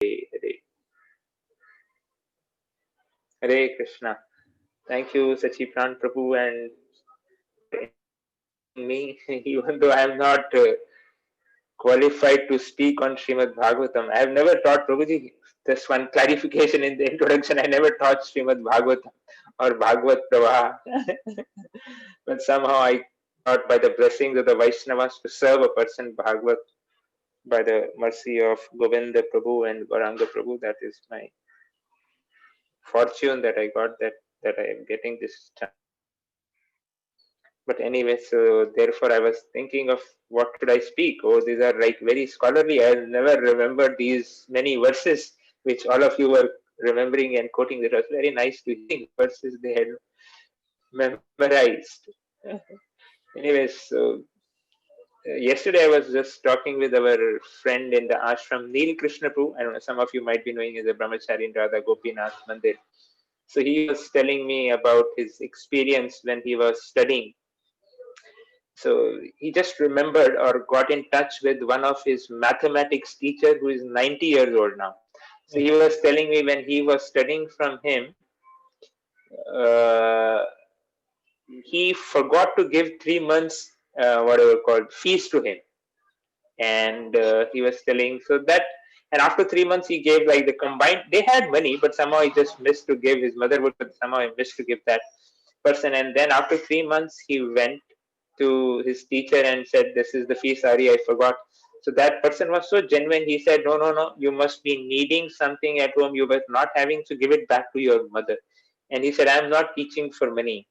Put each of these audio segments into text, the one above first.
Hare. Hare Krishna. Thank you, Sachi Pran Prabhu, and me, even though I am not qualified to speak on Srimad Bhagavatam. I have never taught Prabhuji. Just one clarification in the introduction. I never taught Srimad Bhagavatam or Bhagavat Pravah. But somehow I thought by the blessings of the Vaishnavas to serve a person Bhagavat by the mercy of Govinda Prabhu and Varanga Prabhu. That is my fortune that I got, that I am getting this chance. But anyway, so therefore I was thinking of what should I speak. Oh, these are like very scholarly. I'll never remember these many verses which all of you were remembering and quoting. It was very nice to hear verses they had memorized. Anyways, so yesterday I was just talking with our friend in the ashram, Neil Krishna Prabhu. I don't know, some of you might be knowing is a brahmachari in Radha Gopinath Mandir. So he was telling me about his experience when he was studying. So he just remembered or got in touch with one of his mathematics teacher who is 90 years old now. So he was telling me when he was studying from him, uh, he forgot to give 3 months, whatever called fees to him. And he was telling so that, and after 3 months he gave like the combined, they had money, but somehow he just missed to give, his mother would somehow he missed to give that person. And then after 3 months he went to his teacher and said, this is the fee, sorry, I forgot. So that person was so genuine. He said, no, you must be needing something at home. You were not having to give it back to your mother. And he said, I'm not teaching for money.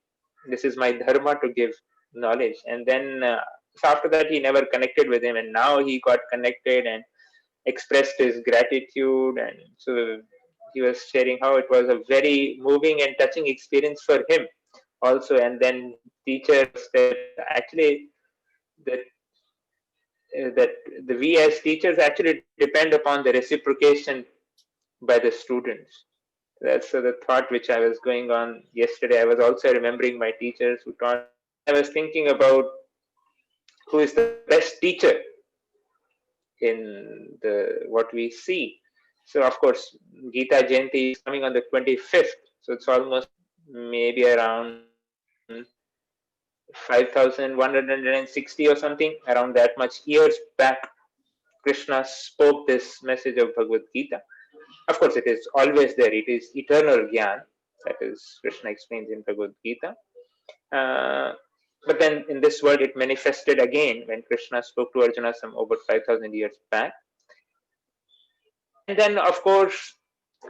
This is my dharma to give knowledge. And then so after that, he never connected with him. And now he got connected and expressed his gratitude. And so he was sharing how it was a very moving and touching experience for him also. And then teacher said, actually, that we as teachers actually depend upon the reciprocation by the students. That's the thought which I was going on yesterday. I was also remembering my teachers who taught. I was thinking about who is the best teacher in the what we see. So of course, Gita Jayanti is coming on the 25th. So it's almost maybe around 5,160 or something, around that much years back, Krishna spoke this message of Bhagavad Gita. Of course, it is always there. It is eternal Gyan. That is, Krishna explains in Bhagavad Gita. But then in this world, it manifested again when Krishna spoke to Arjuna some over 5,000 years back. And then, of course,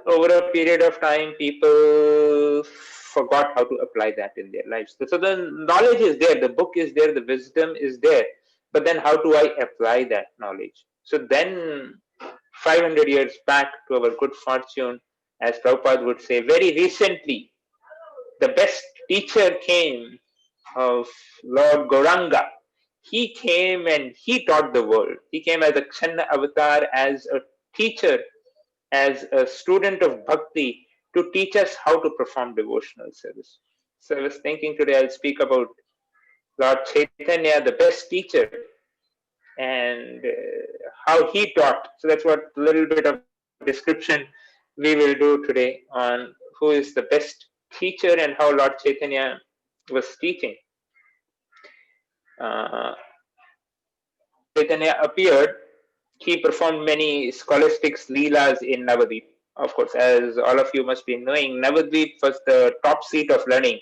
over a period of time, people forgot how to apply that in their lives. So the knowledge is there, the book is there, the wisdom is there. But then how do I apply that knowledge? So then 500 years back, to our good fortune, as Prabhupada would say, very recently, the best teacher came of Lord Gauranga. He came and he taught the world. He came as a Kshanna avatar, as a teacher, as a student of bhakti, to teach us how to perform devotional service. So I was thinking today I'll speak about Lord Chaitanya, the best teacher, and how he taught. So that's what a little bit of description we will do today on who is the best teacher and how Lord Chaitanya was teaching. Chaitanya appeared, he performed many scholastic leelas in Navadvip. Of course, as all of you must be knowing, Navadvip was the top seat of learning.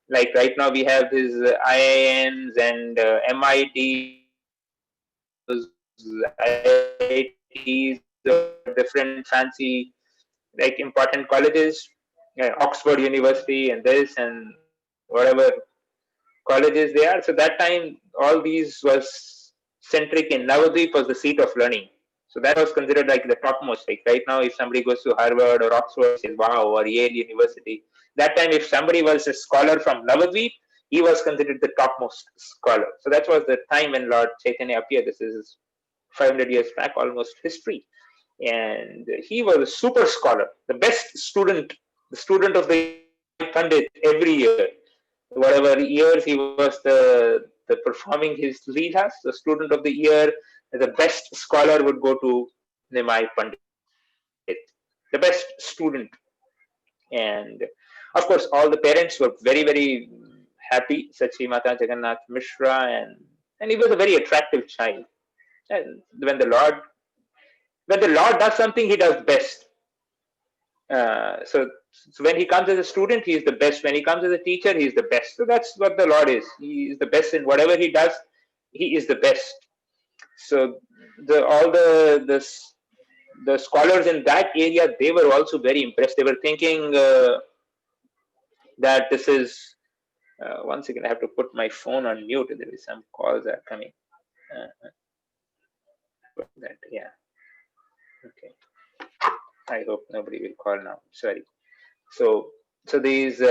Like right now, we have these IIMs and MITs, IITs, different fancy, like important colleges, Oxford University, and this and whatever colleges they are. So that time, all these was centric in Navadvip was the seat of learning. So that was considered like the topmost. Like right now, if somebody goes to Harvard or Oxford, says wow, or Yale University. That time, if somebody was a scholar from Navadvip, he was considered the topmost scholar. So that was the time when Lord Chaitanya appeared. This is 500 years back, almost history. And he was a super scholar, the best student, the student of the Pandit every year. Whatever years he was the performing his leelas, the student of the year, the best scholar would go to Nimai Pandit. the best student. And of course, all the parents were very, very happy, Sachi Mata Jagannath Mishra, and he was a very attractive child. And when the Lord does something, he does best. So when he comes as a student, he is the best. When he comes as a teacher, he is the best. So that's what the Lord is. He is the best in whatever he does. He is the best. So all the scholars in that area, they were also very impressed. They were thinking that this is. One second, I have to put my phone on mute. There is some calls are coming. That yeah. Okay. I hope nobody will call now. Sorry. So these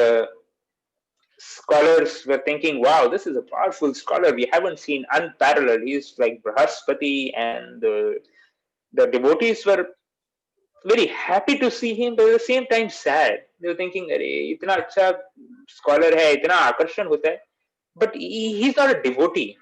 scholars were thinking, wow, this is a powerful scholar. We haven't seen unparalleled. He's like Brahaspati, and the devotees were very happy to see him, but at the same time sad. They were thinking, "Arey, itna acha scholar hai, itna akarshan hota hai, but he's not a devotee.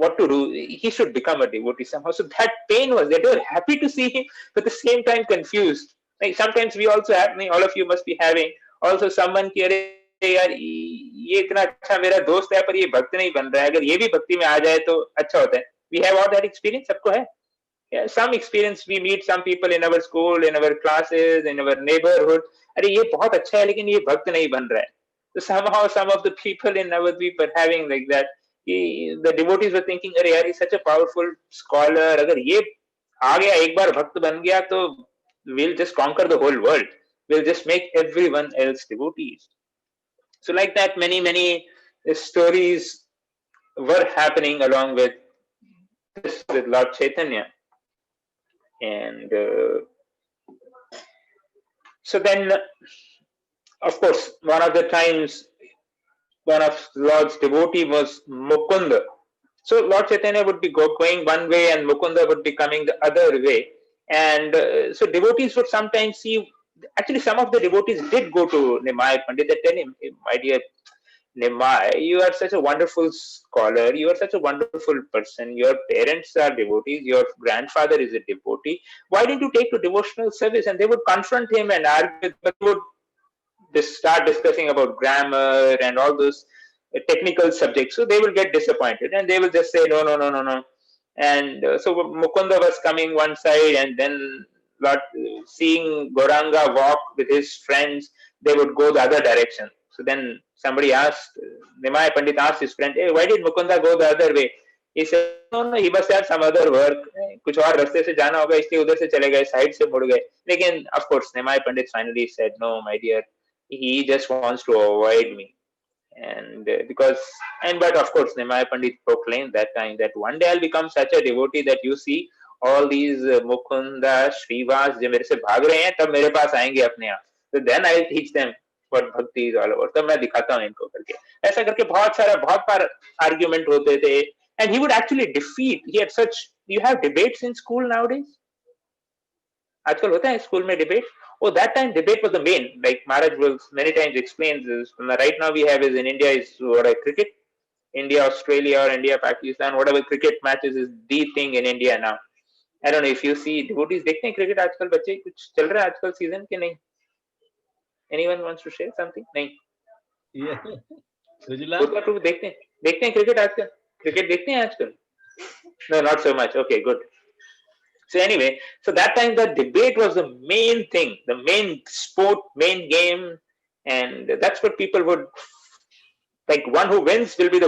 What to do? He should become a devotee somehow." So that pain was there. They were happy to see him, but at the same time confused. Like sometimes we also have, all of you must be having also someone ki, "Arey, यार ये इतना अच्छा मेरा दोस्त है पर ये भक्त नहीं बन रहा है, अगर ये भी भक्ति में आ जाए तो अच्छा होता है." We have all that experience. सबको है. Yeah, some experience. We meet some people in our school, in our classes, in our neighborhood. अरे ये बहुत अच्छा है लेकिन ये भक्त नहीं बन रहा है. So somehow some of the people in Navadvip are having like that. The devotees were thinking, अरे यार, he's such a powerful scholar. अगर ये आ गया, एक बार भक्त बन गया तो we'll just conquer the whole world. We'll just make everyone else devotees. So like that, many stories were happening along with this, with Lord Chaitanya. And so then, of course, one of the times, one of Lord's devotee was Mukunda. So Lord Chaitanya would be going one way and Mukunda would be coming the other way. And so devotees would sometimes see, actually some of the devotees did go to Nimai Pandit and tell him, "My dear Nimai, you are such a wonderful scholar, you are such a wonderful person, your parents are devotees, your grandfather is a devotee, why didn't you take to devotional service?" And they would confront him and argue, but they would start discussing about grammar and all those technical subjects. So they will get disappointed and they will just say, "No, no, no, no, no." And so Mukunda was coming one side, and then seeing Goranga walk with his friends, they would go the other direction. So then somebody asked, Nimai Pandit asked his friend, "Hey, why did Mukunda go the other way?" He said, "No, he must have some other work. कुछ और रास्ते से जाना होगा, इसलिए उधर से चले गए, साइड से मुड़ गए." लेकिन of course Nimai Pandit finally said, "No, my dear, he just wants to avoid me." And but of course Nimai Pandit proclaimed that time that one day I'll become such a devotee that you see all these Mukunda, Shrivas जो मेरे से भाग रहे हैं, तब मेरे पास आएंगे अपने आप. So then I'll teach them what bhakti is all about. तब मैं दिखाता हूँ इनको करके. ऐसा करके बहुत बार argument होते थे. And he would actually defeat. He had such. You have debates in school nowadays. आजकल होता है स्कूल में debate. Oh, that time debate was the main. Like Maharaj will many times explains this. Right now we have is in India is what a cricket. India, Australia, or India, Pakistan, whatever cricket matches is the thing in India now. I don't know if you see devotees देखते हैं cricket आजकल बच्चे कुछ चल रहा है आजकल season के नहीं? Anyone wants to share something? नहीं. Yeah. Prabhu देखते हैं cricket आजकल? Cricket देखते हैं आजकल? No, not so much. Okay, good. So anyway, so that time the debate was the main thing, the main sport, main game, and that's what people would like. One who wins will be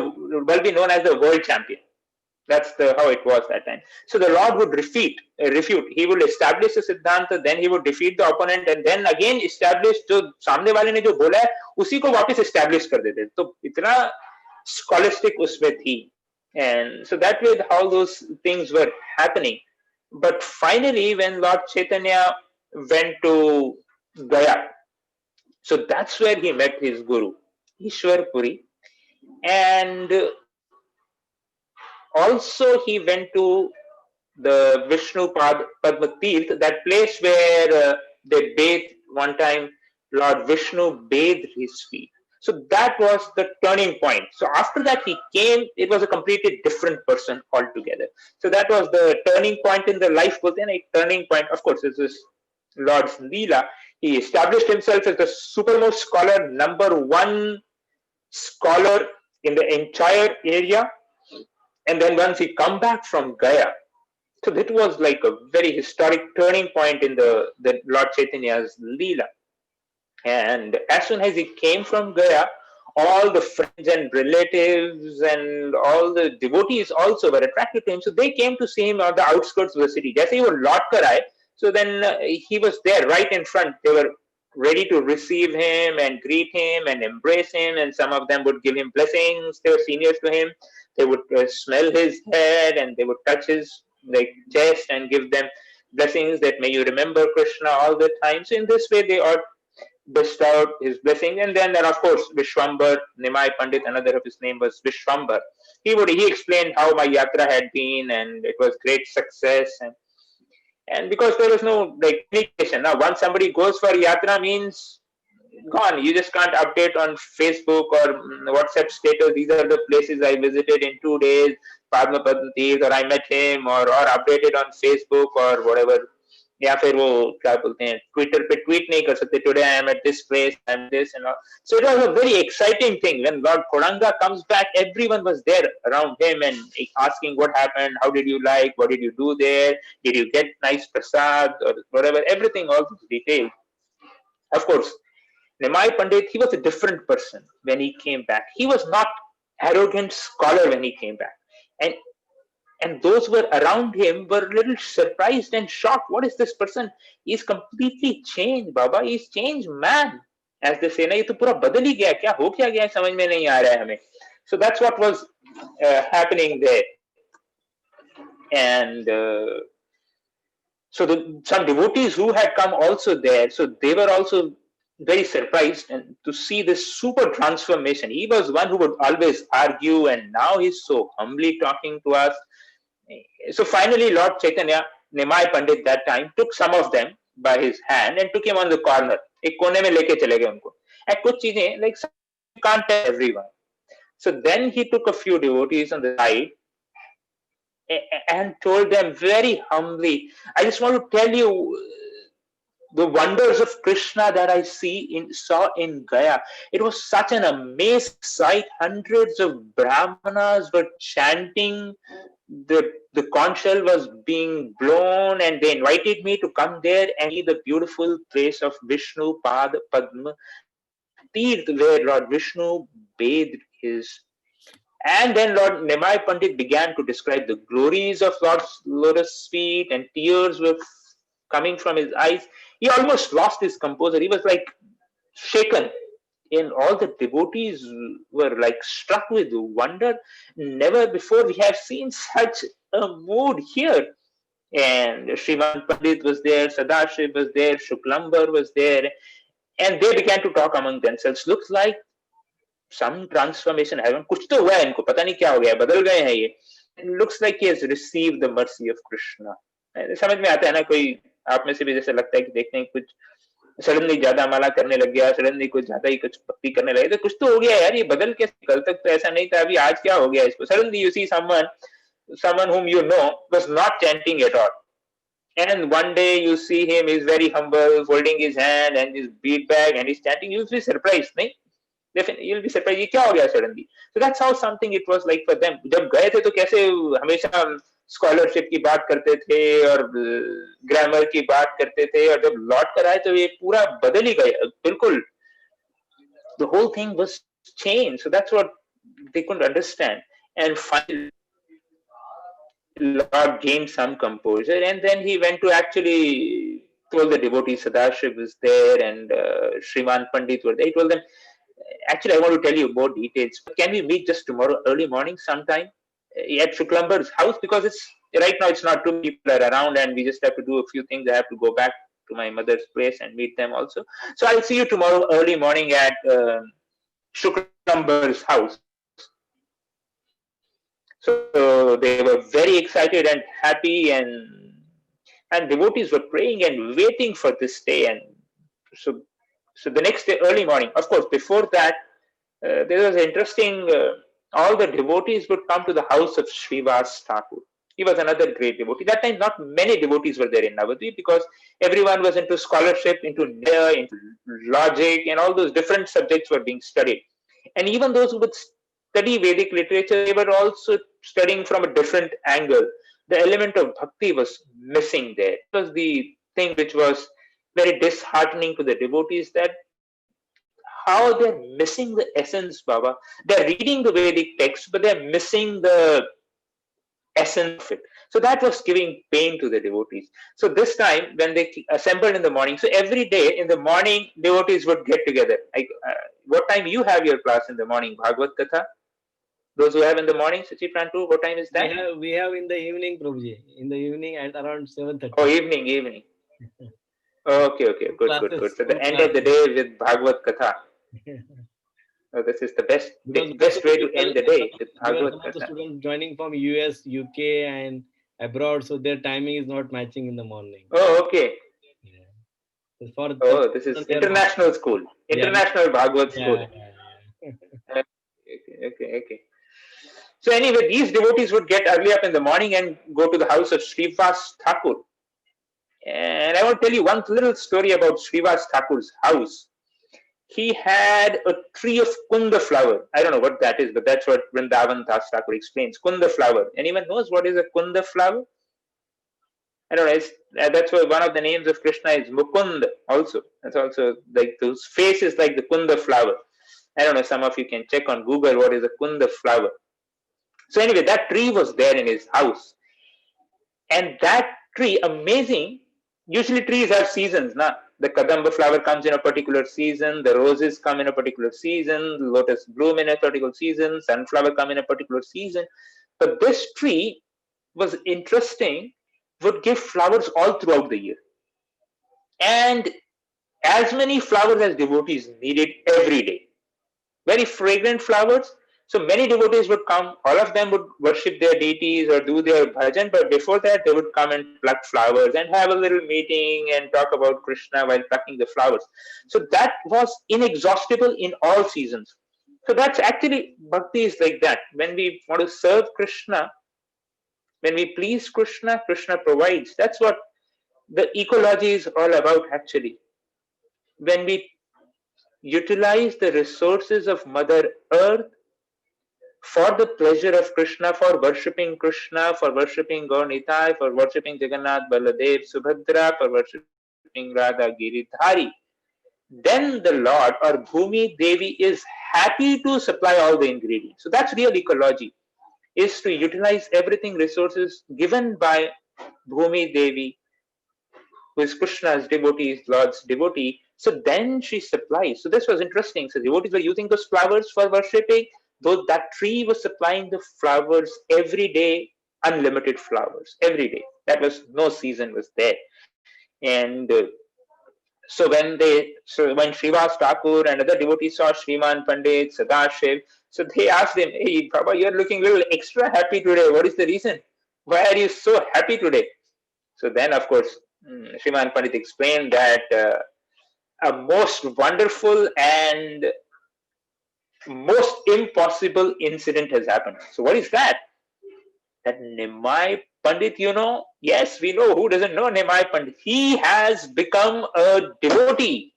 known as the world champion. That's how it was that time. So the Lord would refute. He would establish the Siddhanta, then he would defeat the opponent, and then again establish जो सामने वाले ने जो बोला है उसी को वापस establish कर देते. तो इतना scholastic उसमें थी, and so that way how those things were happening. But finally, when Lord Chaitanya went to Gaya, so that's where he met his guru, Ishwar Puri, and also he went to the Vishnu Padma Tirth, that place where they bathed one time. Lord Vishnu bathed his feet. So that was the turning point. So after that he came, it was a completely different person altogether. So that was the turning point in the life. But then a turning point, of course, this is Lord's Leela, he established himself as the supermost scholar, number one scholar in the entire area. And then once he come back from Gaya, so that was like a very historic turning point in the Lord Chaitanya's Leela. And as soon as he came from Gaya, all the friends and relatives and all the devotees also were attracted to him. So they came to see him on the outskirts of the city. Jaise he was Lord Karai, so then he was there right in front. They were ready to receive him and greet him and embrace him, and some of them would give him blessings. They were seniors to him. They would smell his head and they would touch his like chest and give them blessings that may you remember Krishna all the time. So in this way, they are bestowed his blessing. And then of course Vishwambar, Nimai Pandit, another of his name was Vishwambar. He explained how my yatra had been, and it was great success. And because there was no like communication. Now once somebody goes for yatra means gone. You just can't update on Facebook or WhatsApp status. These are the places I visited in 2 days, Padma Padma Teerth, or I met him, or updated on Facebook or whatever. या फिर वो क्या बोलते हैं Twitter पे tweet नहीं कर सकते today I am at this place I am this and so it was a very exciting thing when Lord Kodanga comes back. Everyone was there around him and asking what happened, how did you like, what did you do there, did you get nice prasad or whatever, everything, all these details. Of course Nimai Pandit, he was a different person when he came back. He was not arrogant scholar when he came back, and those who were around him were a little surprised and shocked. What is this person? He's completely changed, Baba. He's changed man. As they say, ना ये तो पूरा बदल ही गया, क्या हो क्या गया समझ में नहीं आ रहा है हमें. So that's what was happening there. And so some devotees who had come also there, so they were also very surprised and to see this super transformation. He was one who would always argue, and now he's so humbly talking to us. So finally Lord Chaitanya, Nimai Pandit that time, took some of them by his hand and took him on the corner. एक कोने में लेके चले गए उनको. And कुछ चीजें like you can't tell everyone. So then he took a few devotees on the side and told them very humbly, I just want to tell you the wonders of Krishna that I saw in Gaya. It was such an amazing sight. Hundreds of Brahmanas were chanting. The conch shell was being blown, and they invited me to come there and see the beautiful place of Vishnu Pad Padma Teerth, where Lord Vishnu bathed his. And then Lord Nimai Pandit began to describe the glories of Lord's lotus feet, and tears were coming from his eyes. He almost lost his composure. He was like shaken. And all the devotees were like struck with wonder. Never before we have seen such a mood here. And Srimad Pandit was there, Sadashiv was there, Shuklambar was there, and they began to talk among themselves. Looks like some transformation happened. कुछ तो हुआ है इनको, पता नहीं क्या हो गया, बदल गए हैं ये. It looks like he has received the mercy of Krishna. समझ में आता है ना, कोई आप में से भी जैसे लगता है कि देखते हैं कुछ सडनली ज्यादा माला करने लग गया, सडनली कुछ ज्यादा ही कुछ भक्ति करने लगे, तो कुछ तो हो गया यार, ये बदल कैसे, कल तक तो ऐसा नहीं था, अभी आज क्या हो गया इसको. Suddenly you see someone whom you know was not chanting at all, and one day you see him, he's very humble, folding his hand and his bead bag, and he's chanting. You'll be surprised, नहीं? Definitely you'll be surprised, ये क्या हो गया suddenly. So that's how something it was like for them. जब गए थे तो कैसे हमेशा स्कॉलरशिप की बात करते थे और ग्रामर की बात करते थे, और जब लौट कर आए तो ये पूरा बदल ही गया बिल्कुल. The whole thing was changed. So that's what they couldn't understand. And finally Lord gained some composure, and then he went to actually told the devotees. Sadashiv was there, and Sriman Pandit were there. He told them, actually I want to tell you more details, but can we meet just tomorrow early morning sometime at Shuklambar's house, because it's right now it's not too many people are around, and we just have to do a few things. I have to go back to my mother's place and meet them also. So I'll see you tomorrow early morning at Shuklambar's house. So they were very excited and happy, and devotees were praying and waiting for this day. And so the next day early morning, of course before that there was interesting, all the devotees would come to the house of Srivas Thakur. He was another great devotee. That time, not many devotees were there in Navadvip because everyone was into scholarship, into into logic, and all those different subjects were being studied. And even those who would study Vedic literature, they were also studying from a different angle. The element of bhakti was missing there. It was the thing which was very disheartening to the devotees, that how they're missing the essence, Baba. They're reading the Vedic text, but they're missing the essence of it. So that was giving pain to the devotees. So this time, when they assembled in the morning, so every day in the morning, devotees would get together. Like, what time you have your class in the morning? Bhagavad Katha? Those who have in the morning, Sachi Prantu, what time is that? We have in the evening, Prabhuji. In the evening at around Oh, 7:30. evening. Okay, Two good. classes, So the two end of the classes. day with Bhagavad Katha. Oh, this is the Because most of best the way to people, end the day with there were Bhagavad some of the Katha. students joining from US, UK, and abroad, so their timing is not matching in the morning. Oh, okay. Yeah. So for that Oh, this is reason, they are not. international school, Yeah, international Bhagavad school. yeah, yeah. Okay. So anyway, these devotees would get early up in the morning and go to the house of Srivas Thakur. And I want to tell you one little story about Srivas Thakur's house. He had a tree of kunda flower. I don't know what that is, but that's what Vrindavan Das Thakur explains. Kunda flower. Anyone knows what is a kunda flower? I don't know. That's why one of the names of Krishna is Mukund also. That's also like those faces like the kunda flower. I don't know. Some of you can check on Google what is a kunda flower. So anyway, that tree was there in his house. And that tree, amazing. Usually trees have seasons, na? The kadamba flower comes in a particular season, the roses come in a particular season, lotus bloom in a particular season, sunflower come in a particular season. But this tree was interesting, would give flowers all throughout the year. And as many flowers as devotees needed every day. Very fragrant flowers. So many devotees would come, all of them would worship their deities or do their bhajan, but before that they would come and pluck flowers and have a little meeting and talk about Krishna while plucking the flowers. So that was inexhaustible in all seasons. So that's actually bhakti is like that. When we want to serve Krishna, when we please Krishna, Krishna provides. That's what the ecology is all about actually. When we utilize the resources of Mother Earth for the pleasure of Krishna, for Krishna, for worshipping Gaur Nitai, for worshipping Jagannath, Baladev, Subhadra, for worshipping Radha Giridhari, then the Lord or Bhumi Devi is happy to supply all the ingredients. So that's real ecology, is to utilize everything resources given by Bhumi Devi, who is Krishna's devotee, Lord's devotee. So then she supplies. So this was interesting. So devotees were using those flowers for worshipping, though that tree was supplying the flowers every day, unlimited flowers every day. That was no season was there. And so when Srivas Thakur and other devotees saw Sriman Pandit, Sadashiv, so they asked him, "Hey, Prabhu, you're looking a little extra happy today. What is the reason? Why are you so happy today?" So then, of course, Sriman Pandit explained that a most wonderful and most impossible incident has happened. So what is that? That Nimai Pandit, yes, we know, who doesn't know Nimai Pandit. He has become a devotee.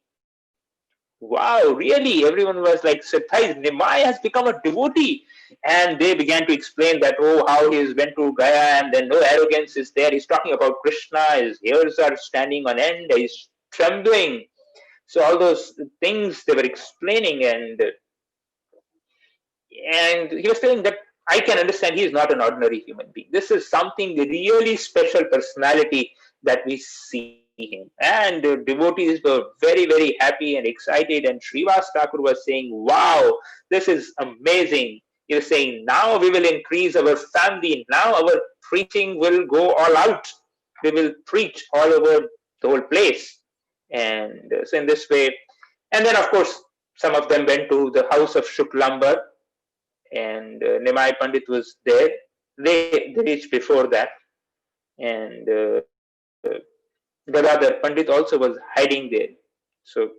Wow, really? Everyone was like surprised. Nimai has become a devotee. And they began to explain that, oh, how he went to Gaya and then no arrogance is there. He's talking about Krishna. His hairs are standing on end. He's trembling. So all those things they were explaining, and he was telling that I can understand he is not an ordinary human being. This is something really special personality that we see him. And devotees were very happy and excited. And Srivas Thakur was saying, "Wow, this is amazing." He was saying, "Now we will increase our family. Now our preaching will go all out. We will preach all over the whole place." And so in this way, and then of course some of them went to the house of Shuklambar, and Nimai Pandit was there. They reached before that, and Gadadhar Pandit also was hiding there. So,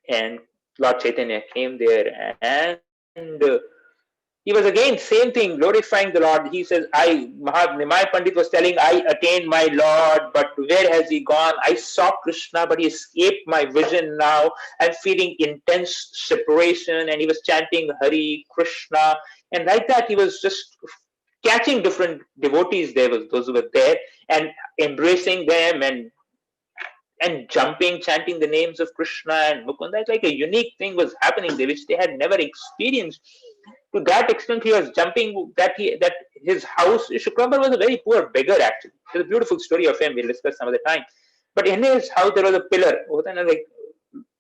and Lord Chaitanya came there, and He was again same thing, glorifying the Lord. He says, Nimai Pandit was telling, I attained my Lord, but where has he gone? I saw Krishna, but he escaped my vision now. I'm feeling intense separation. And he was chanting Hari Krishna. And like that, he was just catching different devotees there, was those who were there, and embracing them and jumping, chanting the names of Krishna and Mukunda. It's like a unique thing was happening there, which they had never experienced. To that extent, he was jumping that his house. Shukrambar was a very poor beggar actually. There's a beautiful story of him. We'll discuss some other time. But in his house there was a pillar.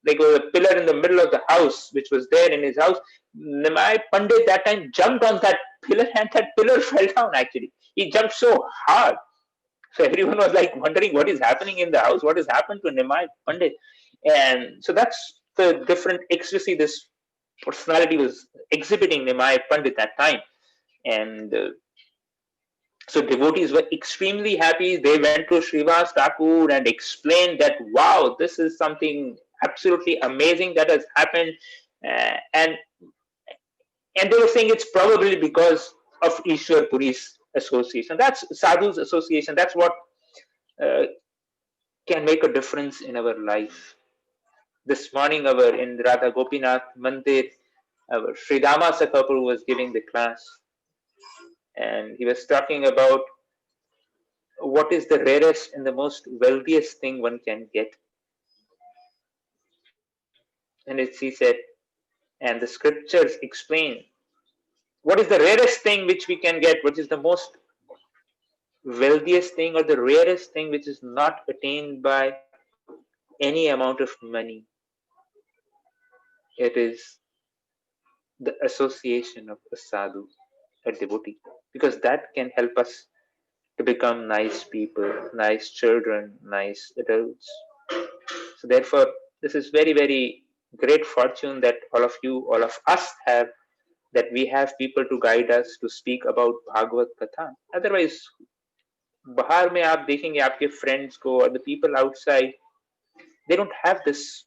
Like was a pillar in the middle of the house, which was there in his house. Nimai Pandit that time jumped on that pillar, and that pillar fell down. Actually, he jumped so hard. So everyone was like wondering what is happening in the house, what has happened to Nimai Pandit. And so that's the different ecstasy this personality was exhibiting, Nimai Pandit, that time. And so devotees were extremely happy. They went to Srivas Thakur and explained that, wow, this is something absolutely amazing that has happened. Uh, and and they were saying it's probably because of Ishwar Puri's association. That's Sadhu's association. That's what uh, can make a difference in our life. This morning, in Radha Gopinath Mandir, our Sridama Sakapur was giving the class, and he was talking about what is the rarest and the most wealthiest thing one can get. And he said, and the scriptures explain what is the rarest thing which we can get, which is the most wealthiest thing or the rarest thing which is not attained by any amount of money. It is the association of a sadhu, a devotee, because that can help us to become nice people, nice children, nice adults. So therefore, this is very, very great fortune that all of you, all of us have, that we have people to guide us to speak about Bhagavad Katha. Otherwise, बाहर में आप देखेंगे आपके friends को or the people outside, they don't have this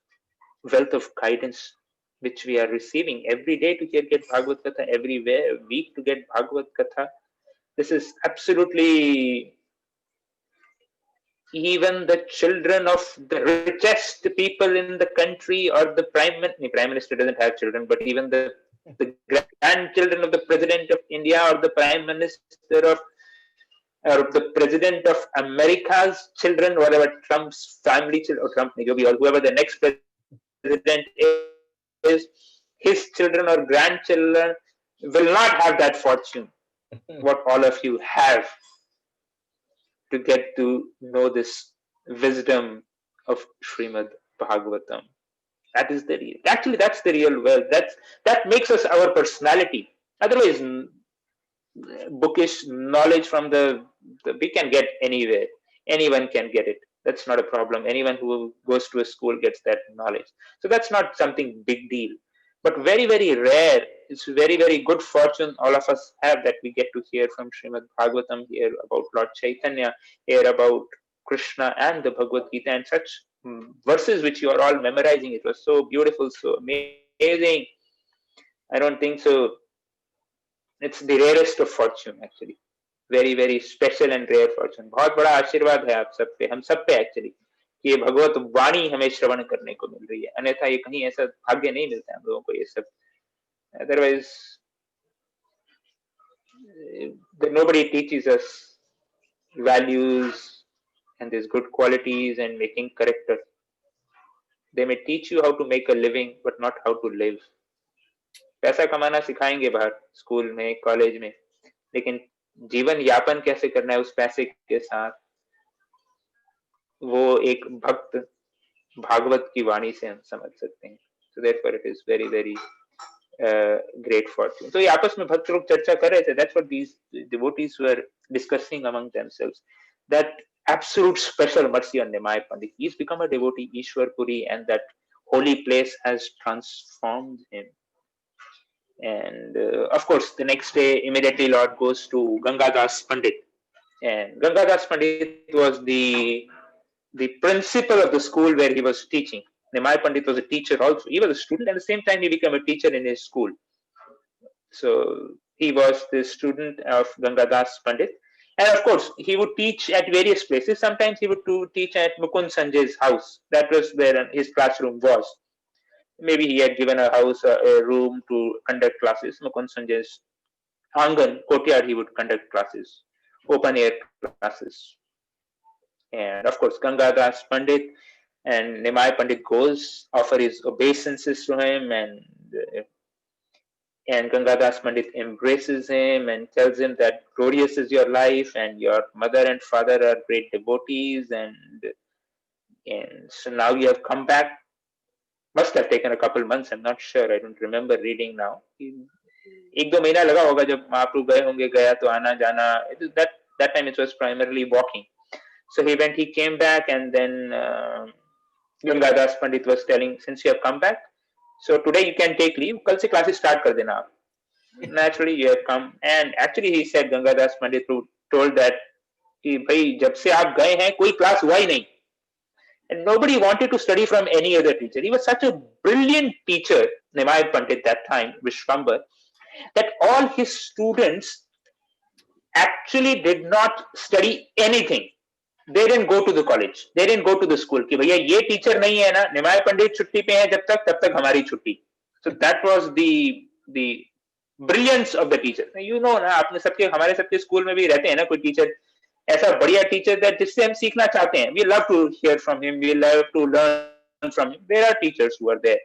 wealth of guidance which we are receiving every day to get Bhagavad Katha, every week to get Bhagavad Katha. This is absolutely, even the children of the richest people in the country or the prime minister doesn't have children, but even the grandchildren of the president of India or the prime minister of or the president of America's children, whatever Trump's family children or Trump or whoever the next president is, his children or grandchildren will not have that fortune what all of you have to get to know this wisdom of Srimad Bhagavatam. That is the real. Actually, that's the real wealth. That makes us our personality. Otherwise, bookish knowledge from the we can get anywhere. Anyone can get it. That's not a problem. Anyone who goes to a school gets that knowledge. So that's not something big deal. But very, very rare. It's very, very good fortune all of us have that we get to hear from Srimad Bhagavatam, hear about Lord Chaitanya, hear about Krishna and the Bhagavad Gita and such verses which you are all memorizing. It was so beautiful, so amazing. I don't think so. It's the rarest of fortune actually. Very, very special and rare fortune. बहुत बड़ा आशीर्वाद है आप सब पे, हम सब पे एक्चुअली, कि ये भगवत वाणी हमें श्रवण करने को मिल रही है. अन्यथा ये कहीं ऐसा भाग्य नहीं मिलता है हम लोगों को ये सब. Otherwise, nobody teaches us values and these good qualities and making character. They may teach you how to make a living, but not how to live. पैसा कमाना सिखाएंगे बाहर स्कूल में, कॉलेज में, लेकिन जीवन यापन कैसे करना है उस पैसे के साथ, वो एक भक्त भागवत की वाणी से हम समझ सकते हैं. So therefore it is very, very great fortune. तो ये आपस में भक्त लोग चर्चा कर रहे थे. That's what these devotees were discussing among themselves. That absolute special mercy on Nimai Pandit. He's become a devotee, Ishwar Puri, and that holy place has transformed him. And of course, the next day, immediately Lord goes to Gangadas Pandit. And Gangadas Pandit was the principal of the school where he was teaching. Nimai Pandit was a teacher also. He was a student, and at the same time he became a teacher in his school. So He was the student of Gangadas Pandit. And of course, he would teach at various places. Sometimes he would teach at Mukund Sanjay's house. That was where his classroom was. Maybe he had given a house, a room to conduct classes. Mukund Sanjay's Angan, courtyard, he would conduct classes, open air classes. And of course, Gangadas Pandit and Nimai Pandit goes, offer his obeisances to him, and Gangadas Pandit embraces him and tells him that glorious is your life and your mother and father are great devotees, and so now you have come back. Must have taken a couple months, I'm not sure, I don't remember reading now. एक दो महीना लगा होगा जब महाप्रभु गए होंगे, गया तो आना जाना. That time it was primarily walking. So he went, he came back, and then Gangadas Pandit was telling, since you have come back, so today you can take leave. कल से classes start कर देना आप. Naturally you have come, and actually he said, Gangadas Pandit told that कि भाई जब से आप गए हैं कोई क्लास हुआ ही नहीं. And nobody wanted to study from any other teacher. He was such a brilliant teacher, Nimai Pandit, that time, Vishwambar, that all his students actually did not study anything. They didn't go to the college. They didn't go to the school. कि भैया ये teacher नहीं है ना, निमाय पंडित छुट्टी पे है जब तक हमारी छुट्टी. So that was the brilliance of the teacher. You know ना, आपने सबके हमारे सबके स्कूल में भी रहते हैं ना कोई टीचर, ऐसा बढ़िया टीचर that जिससे हम सीखना चाहते हैं. We love to hear from him. We love to learn from him. There are teachers who are there.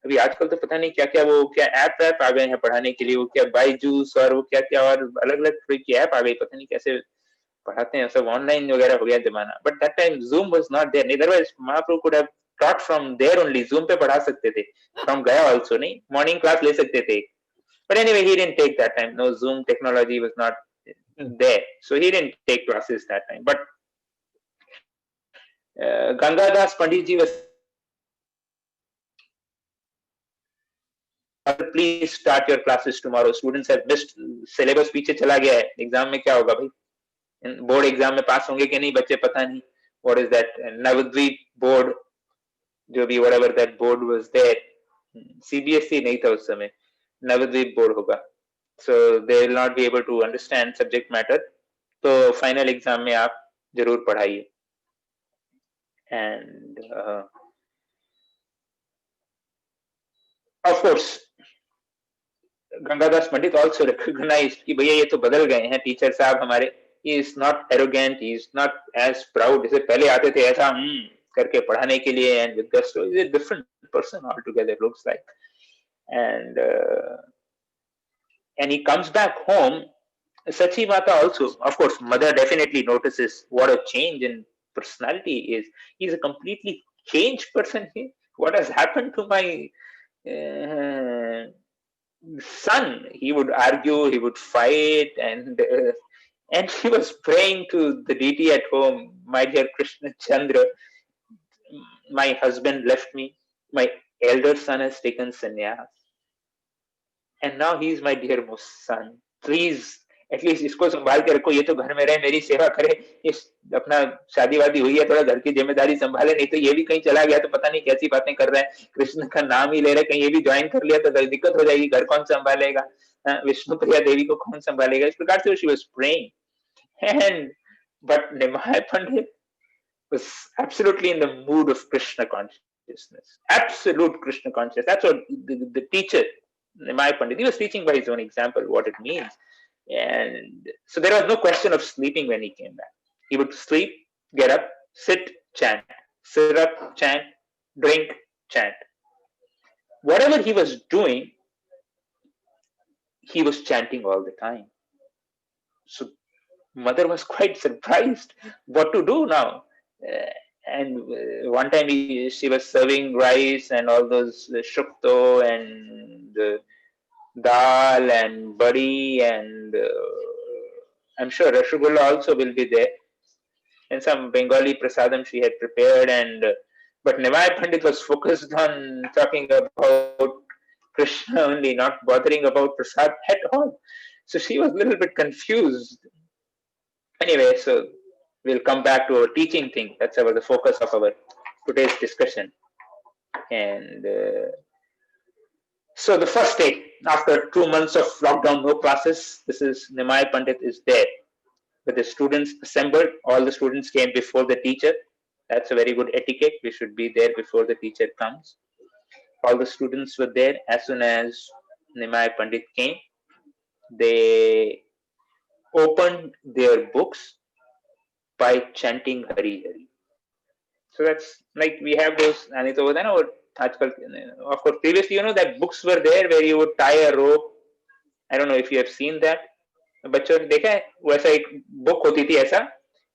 अभी आजकल तो पता नहीं क्या क्या वो क्या ऐप आ गए हैं पढ़ाने के लिए, वो क्या बाईजूस और वो क्या क्या और अलग अलग तरह की ऐप आ गई, पता नहीं कैसे पढ़ाते हैं, सब ऑनलाइन वगैरह हो गया जमाना. But that time Zoom was not there. Otherwise Mahaprabhu could have taught from there only. Zoom पे पढ़ा सकते थे. From गया also नहीं, morning class ले सकते थे. But anyway, he didn't take that time. No, Zoom technology was not there, so he didn't take classes that time. But Gangadas Pandit ji was please start your classes tomorrow. Students have missed syllabus, पीछे चला गया है. Exam में क्या होगा भाई, board exam में पास होंगे कि नहीं बच्चे पता नहीं. What is that Navadvip board, जो भी whatever that board was there, CBSE नहीं था उस समय, नवद्वीप बोर्ड होगा. So they will not be able to understand subject matter. तो फाइनल एग्जाम में आप जरूर पढ़ाइए. And of course Gangadas Pandit also recognized कि भैया ये तो बदल गए हैं टीचर साहब हमारे. He is not arrogant, he is not as proud. जैसे पहले आते थे ऐसा करके पढ़ाने के लिए, and with gusto, he is a different person altogether, looks like. And he comes back home. Sachi Mata also, of course, mother definitely notices what a change in personality is. He's a completely changed person here. What has happened to my son? He would argue, he would fight, and he was praying to the deity at home, my dear Krishna Chandra, my husband left me, my elder son has taken sannyas, and now he is my dearmost son. Please, at least इसको संभाल के रखो, ये तो घर में रहे, मेरी सेवा करे, इस अपना शादी वादी हुई है, थोड़ा घर की जिम्मेदारी संभाले, नहीं तो ये भी कहीं चला गया तो पता नहीं कैसी बातें कर रहा है, कृष्ण का नाम ही ले रहे, कहीं ये भी ज्वाइन कर लिया तो दिक्कत हो जाएगी, घर कौन संभालेगा, विष्णु प्रिया देवी को कौन संभालेगा. इस प्रकार से she was praying. And but Nimai Pandit was absolutely in the mood of Krishna consciousness, absolute Krishna consciousness. That's what the teacher, Nimai Pandit, he was teaching by his own example what it means. And so there was no question of sleeping when he came back. He would sleep, get up, sit, chant, sit up, chant, drink, chant. Whatever he was doing, he was chanting all the time. So mother was quite surprised what to do now. And one time she was serving rice and all those shukto and dal and buddy, and I'm sure rasgulla also will be there, and some Bengali prasadam she had prepared. And but Nimai Pandit was focused on talking about Krishna only, not bothering about prasad at all. So she was a little bit confused. Anyway, so we'll come back to our teaching thing. That's the focus of our today's discussion. And so the first day, after 2 months of lockdown, no classes, this is Nimai Pandit is there. But the students assembled, all the students came before the teacher. That's a very good etiquette. We should be there before the teacher comes. All the students were there. As soon as Nimai Pandit came, they opened their books by chanting Hari Hari. So that's like we have those, and it's over there. Of course, previously, that books were there where you would tie a rope. I don't know if you have seen that. बच्चों ने देखा है वैसा एक book होती थी ऐसा,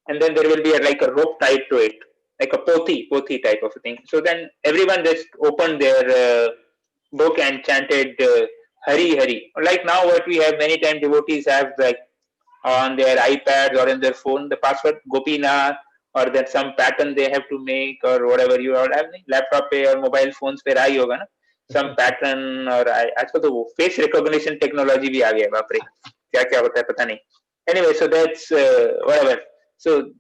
and then there will be like a rope tied to it, like a pothi type of a thing. So then everyone just opened their book and chanted Hari Hari. Like now what we have many times devotees have like on their iPads or in their phone the password Gopinath, or that some pattern they have to make or whatever you all have laptop पे और mobile phones पे रहा ही होगा ना some pattern, और आजकल तो वो face recognition technology भी आ गया है, बाप रे क्या क्या होता है पता नहीं. Anyway, so that's whatever. So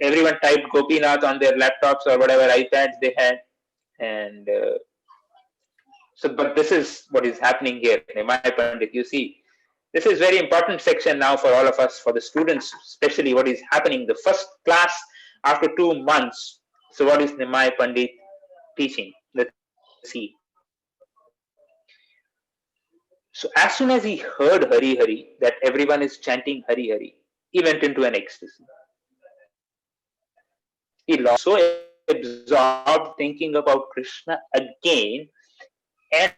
everyone typed Gopinath on their laptops or whatever iPads they had, and but this is what is happening here. Nimai Pandit, you see, this is very important section now for all of us, for the students, especially what is happening. The first class after 2 months. So what is Nimai Pandit teaching? Let's see. So as soon as he heard Hari Hari, that everyone is chanting Hari Hari, he went into an ecstasy. He lost so absorbed thinking about Krishna again, and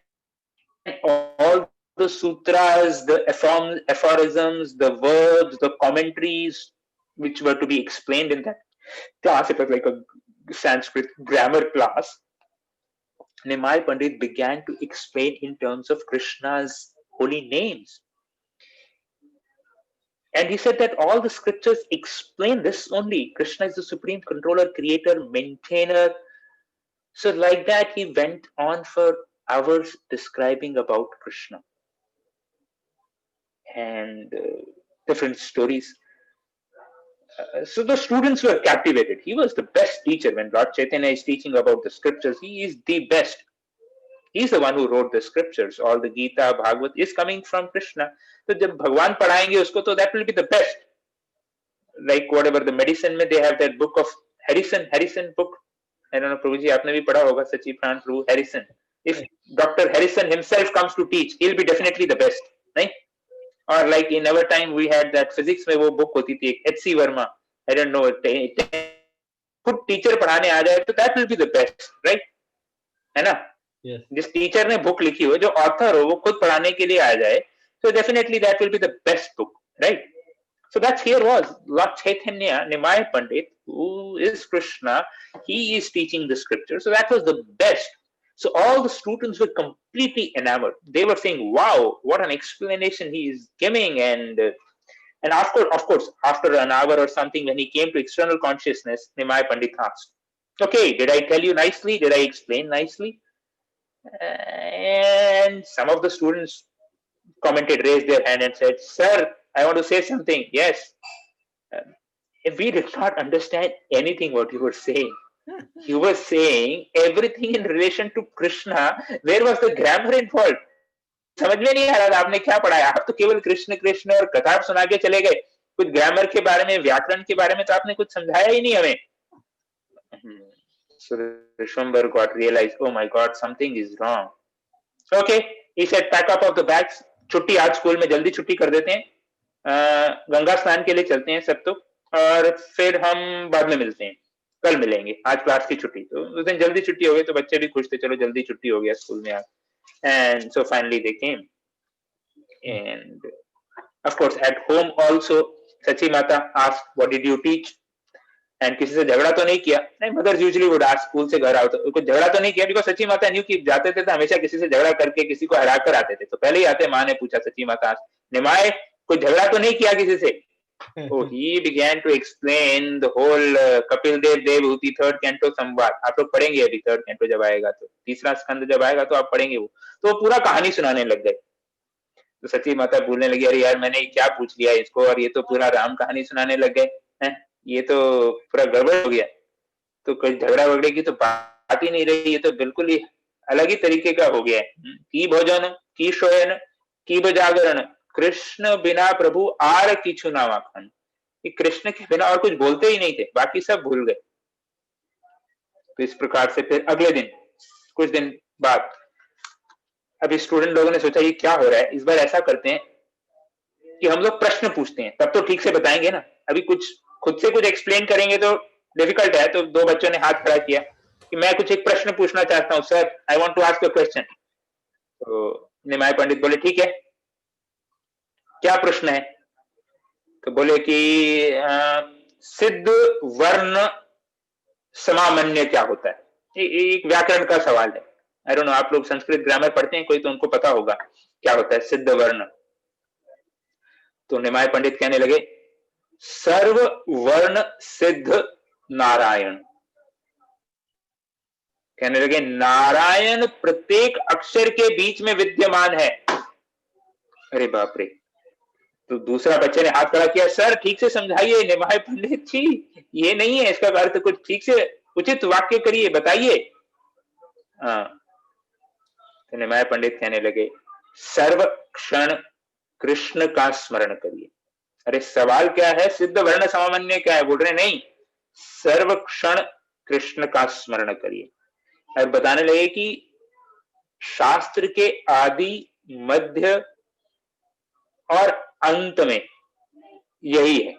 all the sutras, the aphorisms, the verbs, the commentaries, which were to be explained in that class. It was like a Sanskrit grammar class. Nimai Pandit began to explain in terms of Krishna's holy names. And he said that all the scriptures explain this only. Krishna is the supreme controller, creator, maintainer. So like that, he went on for hours describing about Krishna and different stories. So the students were captivated. He was the best teacher. When Lord Chaitanya is teaching about the scriptures, he is the best. He's the one who wrote the scriptures. All the Gita, Bhagavat is coming from Krishna. So जब भगवान पढ़ाएंगे उसको, तो that will be the best. Like whatever the medicine में, they have that book of Harrison book. I don't know, Prabhuji, आपने भी पढ़ा होगा, Sachi Pran Prabhu Harrison. If Dr. Harrison himself comes to teach, he'll be definitely the best, right? Or like in our time we had that physics में वो book होती थी, H.C. Verma. I don't know, खुद teacher पढ़ाने आ जाए तो that will be the best, right? है ना? Yes. जिस टीचर ने बुक लिखी हो, जो ऑथर हो, वो खुद पढ़ाने के लिए आ जाए, so definitely that will be the best book, right? So that's here was Lord Chaitanya, Nimai Pandit, who is Krishna. He is teaching the scripture, so that was the best. So all the students were completely enamored. They were saying, "Wow, what an explanation he is giving!" And of course, after an hour or something, when he came to external consciousness, Nimai Pandit asked, "Okay, did I tell you nicely? Did I explain nicely?" And some of the students commented, raised their hand and said, "Sir, I want to say something." Yes. We did not understand anything what you were saying. You were saying everything in relation to Krishna. Where was the grammar involved? समझ में नहीं आ रहा था आपने क्या पढ़ाया. आप तो केवल कृष्ण कृष्ण और कथा सुना के चले गए. कुछ ग्रामर के बारे में, व्याकरण के बारे में तो आपने कुछ समझाया ही नहीं हमें. So Vishwambar got realized, oh my God, something is wrong. Okay, he said, pack up of the bags. छुट्टी आज स्कूल में जल्दी छुट्टी कर देते हैं. गंगा स्नान के लिए चलते हैं सब तो, और फिर हम बाद में मिलते हैं. कल मिलेंगे, आज क्लास की छुट्टी. तो उस दिन जल्दी छुट्टी हो गई तो बच्चे भी खुश थे, चलो जल्दी छुट्टी हो गया स्कूल में आज. And so finally they came. And of course at home also Sachi Mata asked, what did you teach? And किसी से झगड़ा तो नहीं किया. नहीं, mothers usually would ask, school से घर आओ तो कुछ झगड़ा तो नहीं किया, because सची माता न्यू कि जाते थे तो हमेशा किसी से झगड़ा करके किसी को हरा कर आते थे. तो पहले ही आते माँ ने पूछा सची माता, निमाय कोई झगड़ा तो नहीं किया किसी से? So he began to explain the whole Kapil Dev Devahuti third canto संवाद. आप लोग पढ़ेंगे अभी थर्ड कैंटो जब आएगा, तो तीसरा स्कंद जब आएगा तो आप पढ़ेंगे वो. तो पूरा कहानी सुनाने लग गए. तो सची माता बोलने लगी, अरे यार मैंने क्या पूछ लिया इसको, और ये तो पूरा राम कहानी सुनाने लग गए हैं, ये तो पूरा गड़बड़ हो गया. तो कोई झगड़ा वगड़े की तो बात ही नहीं रही, ये तो बिल्कुल ही अलग ही तरीके का हो गया है। की भोजन की शोयन की जागरण कृष्ण बिना प्रभु आर किछु ना वाखन, कृष्ण के बिना और कुछ बोलते ही नहीं थे, बाकी सब भूल गए। तो इस प्रकार से फिर अगले दिन कुछ दिन बाद अभी स्टूडेंट लोगों ने सोचा ये क्या हो रहा है, इस बार ऐसा करते हैं कि हम लोग प्रश्न पूछते हैं, तब तो ठीक से बताएंगे ना, अभी कुछ खुद से कुछ एक्सप्लेन करेंगे तो डिफिकल्ट है। तो दो बच्चों ने हाथ खड़ा किया कि मैं कुछ एक प्रश्न पूछना चाहता हूं, sir I want to ask a question. तो निमाय पंडित बोले ठीक है, क्या प्रश्न है? तो बोले कि सिद्ध वर्ण समामन्य क्या होता है? एक व्याकरण का सवाल है। आई डोंट नो, आप लोग संस्कृत ग्रामर पढ़ते हैं कोई, तो उनको पता होगा क्या होता है सिद्ध वर्ण। तो निमाय पंडित कहने लगे सर्व वर्ण सिद्ध नारायण। कहने लगे नारायण प्रत्येक अक्षर के बीच में विद्यमान है। अरे बाप रे! तो दूसरा बच्चे ने हाथ खड़ा किया, सर ठीक से समझाइए निमाय पंडित जी, ये नहीं है इसका अर्थ, कुछ ठीक से उचित वाक्य करिए, बताइए। हाँ, तो निमाय पंडित कहने लगे सर्व क्षण कृष्ण का स्मरण करिए। अरे सवाल क्या है, सिद्ध वर्ण सामान्य क्या है? बोल रहे नहीं, सर्व क्षण कृष्ण का स्मरण करिए। और बताने लगे कि शास्त्र के आदि मध्य और अंत में यही है।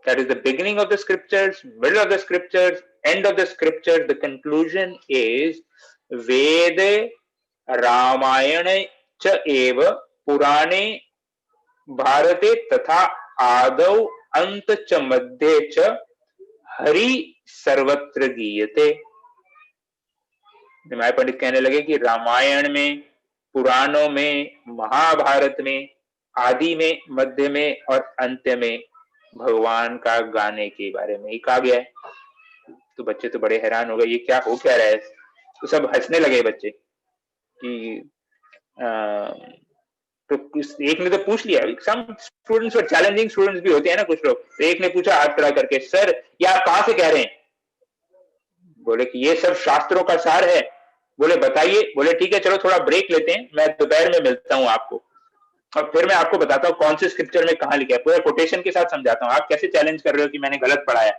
That is the beginning of the scriptures, middle of the scriptures, end of the scriptures. The conclusion is Vede Ramayane च एव पुराणे भारते तथा आदौ अंत च मध्ये च हरि सर्वत्र गीयते। निमाय पंडित कहने लगे कि रामायण में, पुराणों में, महाभारत में, आदि में, मध्य में और अंत्य में भगवान का गाने के बारे में ही कहा गया है। तो बच्चे तो बड़े हैरान हो गए, ये क्या हो क्या रहा है? तो सब हंसने लगे बच्चे कि तो एक ने तो पूछ लिया, सम स्टूडेंट्स और चैलेंजिंग स्टूडेंट्स भी होते हैं ना कुछ लोग, तो एक ने पूछा हाथ खड़ा करके, सर ये आप कहां से कह रहे हैं? बोले कि ये सब शास्त्रों का सार है। बोले बताइए। बोले ठीक है चलो थोड़ा ब्रेक लेते हैं, मैं दोपहर में मिलता हूं आपको, और फिर मैं आपको बताता हूँ कौन से स्क्रिप्चर में कहां लिखा है, पूरा कोटेशन के साथ समझाता हूँ। आप कैसे चैलेंज कर रहे हो कि मैंने गलत पढ़ाया?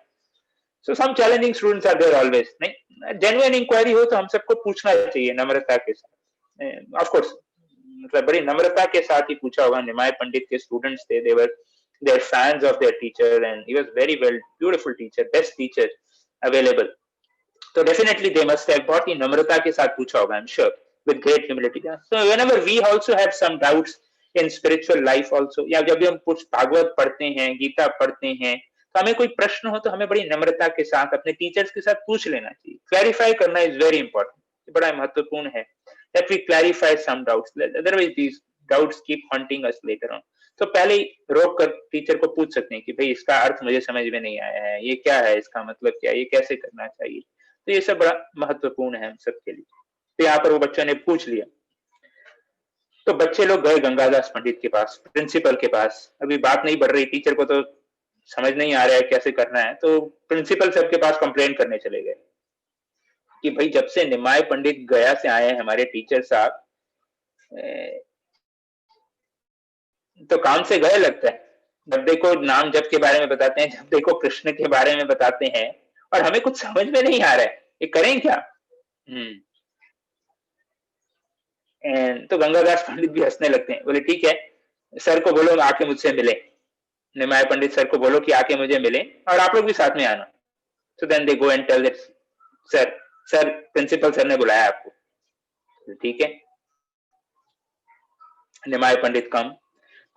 So some challenging students are there always. नहीं, जेन्युइन इंक्वायरी हो तो हम सबको पूछना चाहिए नम्रता के साथ, ऑफ कोर्स। मतलब बड़ी नम्रता के साथ ही पूछा होगा। निमाय पंडित के स्टूडेंट्स थे, they were fans of their teacher and he was very well beautiful teacher, best teacher available. तो डेफिनेटली दे मस्ट हैव बहुत ही नम्रता के साथ पूछा होगा, I am sure, with great humility. So whenever we also have some doubts in spiritual life also, या जब भी हम कुछ भागवत पढ़ते हैं, गीता पढ़ते हैं, तो हमें कोई प्रश्न हो तो हमें बड़ी नम्रता के साथ अपने टीचर्स के साथ पूछ लेना चाहिए। क्लैरिफाई करना इज वेरी इंपॉर्टेंट, बड़ा महत्वपूर्ण है that we clarify some doubts, otherwise these doubts keep hunting us later on. तो पहले ही रोक कर टीचर को पूछ सकते हैं कि भाई इसका अर्थ मुझे समझ में नहीं आया है, ये क्या है, इसका मतलब क्या है, ये कैसे करना चाहिए। तो ये सब बड़ा महत्वपूर्ण है हम सबके लिए। तो यहाँ पर वो बच्चों ने पूछ लिया। तो बच्चे लोग गए गंगादास पंडित के पास, प्रिंसिपल के पास। अभी बात नहीं बढ़ रही, टीचर को तो समझ नहीं आ रहा है कैसे करना है, तो प्रिंसिपल साहब के पास कंप्लेन करने चले गए कि भाई जब से निमाय पंडित गया से आए हैं हमारे टीचर साहब, तो काम से गए लगता है। जब देखो नाम जप के बारे में बताते हैं, जब देखो कृष्ण के बारे में बताते हैं, और हमें कुछ समझ में नहीं आ रहा है, ये करें क्या? तो गंगादास पंडित भी हंसने लगते हैं। बोले ठीक है, सर को बोलो आके मुझसे मिले, निमाय पंडित सर को बोलो कि आके मुझे मिले, और आप लोग भी साथ में आना। So then they go and tell that sir, sir principal sir ने बुलाया आपको। तो ठीक है, निमाय पंडित कम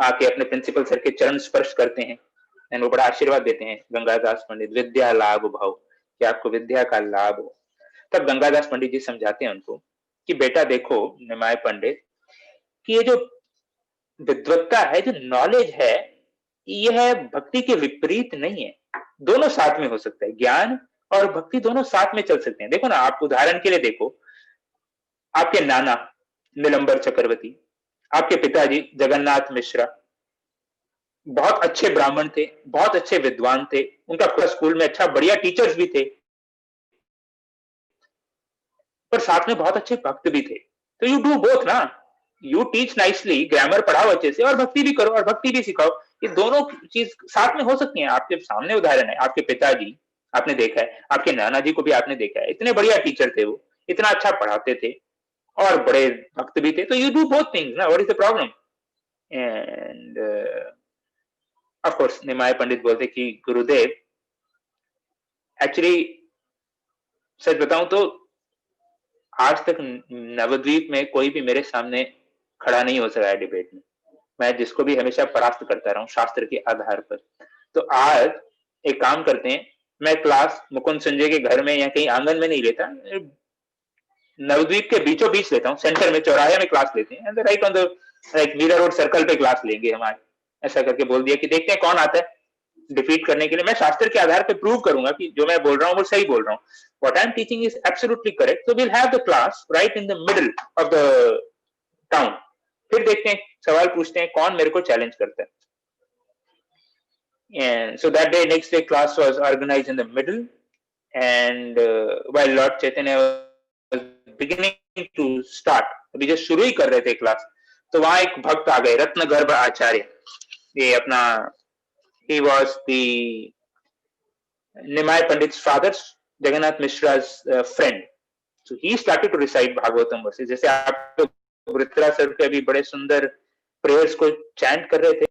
आके अपने प्रिंसिपल सर के चरण स्पर्श करते हैं, एंड वो बड़ा आशीर्वाद देते हैं गंगादास पंडित, विद्या लाभ भाव, कि आपको विद्या का लाभ हो। तब गंगादास पंडित जी समझाते हैं उनको कि बेटा देखो निमाय पंडित, कि ये जो विद्वत्ता है, जो नॉलेज है, यह भक्ति के विपरीत नहीं है, दोनों साथ में हो सकता है। ज्ञान और भक्ति दोनों साथ में चल सकते हैं। देखो ना, आप उदाहरण के लिए देखो, आपके नाना नीलंबर चक्रवर्ती, आपके पिताजी जगन्नाथ मिश्रा बहुत अच्छे ब्राह्मण थे, बहुत अच्छे विद्वान थे, उनका पूरा स्कूल में अच्छा बढ़िया टीचर्स भी थे, पर साथ में बहुत अच्छे भक्त भी थे। तो यू डू बोथ ना, यू टीच नाइसली, ग्रामर पढ़ाओ अच्छे से और भक्ति भी करो और भक्ति भी सिखाओ। ये दोनों चीज साथ में हो सकती हैं। आपके सामने उदाहरण है, आपके पिताजी आपने देखा है, आपके नाना जी को भी आपने देखा है, इतने बढ़िया टीचर थे वो, इतना अच्छा पढ़ाते थे और बड़े भक्त भी थे। तो यू डू बोथ थिंग्स ना, what is the problem? End of course Nimai Pandit बोलते कि गुरुदेव एक्चुअली सच बताऊं तो आज तक नवद्वीप में कोई भी मेरे सामने खड़ा नहीं हो सका है डिबेट में। मैं जिसको भी हमेशा परास्त करता रहा हूँ शास्त्र के आधार पर। तो आज एक काम करते हैं, मैं क्लास मुकुंद संजय के घर में या कहीं आंगन में नहीं लेता, नवद्वीप के बीचों बीच लेता हूँ, सेंटर में चौराहे में क्लास लेते हैं, right on the like Mira road circle पे क्लास लेंगे हम आज। ऐसा करके बोल दिया कि देखते हैं कौन आता है डिफीट करने के लिए। मैं शास्त्र के आधार पर प्रूव करूंगा कि जो मैं बोल रहा हूँ वो सही बोल रहा हूँ। What I am teaching is absolutely correct. So we'll have the class right in the middle of the town, फिर देखते हैं, सवाल पूछते हैं कौन मेरे को चैलेंज करता है। And so that day, next day, class was organized in the middle. And while Lord Chaitanya was beginning to start, अभी जो शुरू ही कर रहे थे क्लास, तो वहां एक भक्त आ गए, रत्नगर्भ आचार्य। ये अपना he was the Nimai Pandit's father's, Jagannath Mishra's friend. So he started to recite Bhagavatam verses. जैसे आप लोग वृत्रा सर के अभी बड़े सुंदर प्रेयर्स को चैंट कर रहे थे,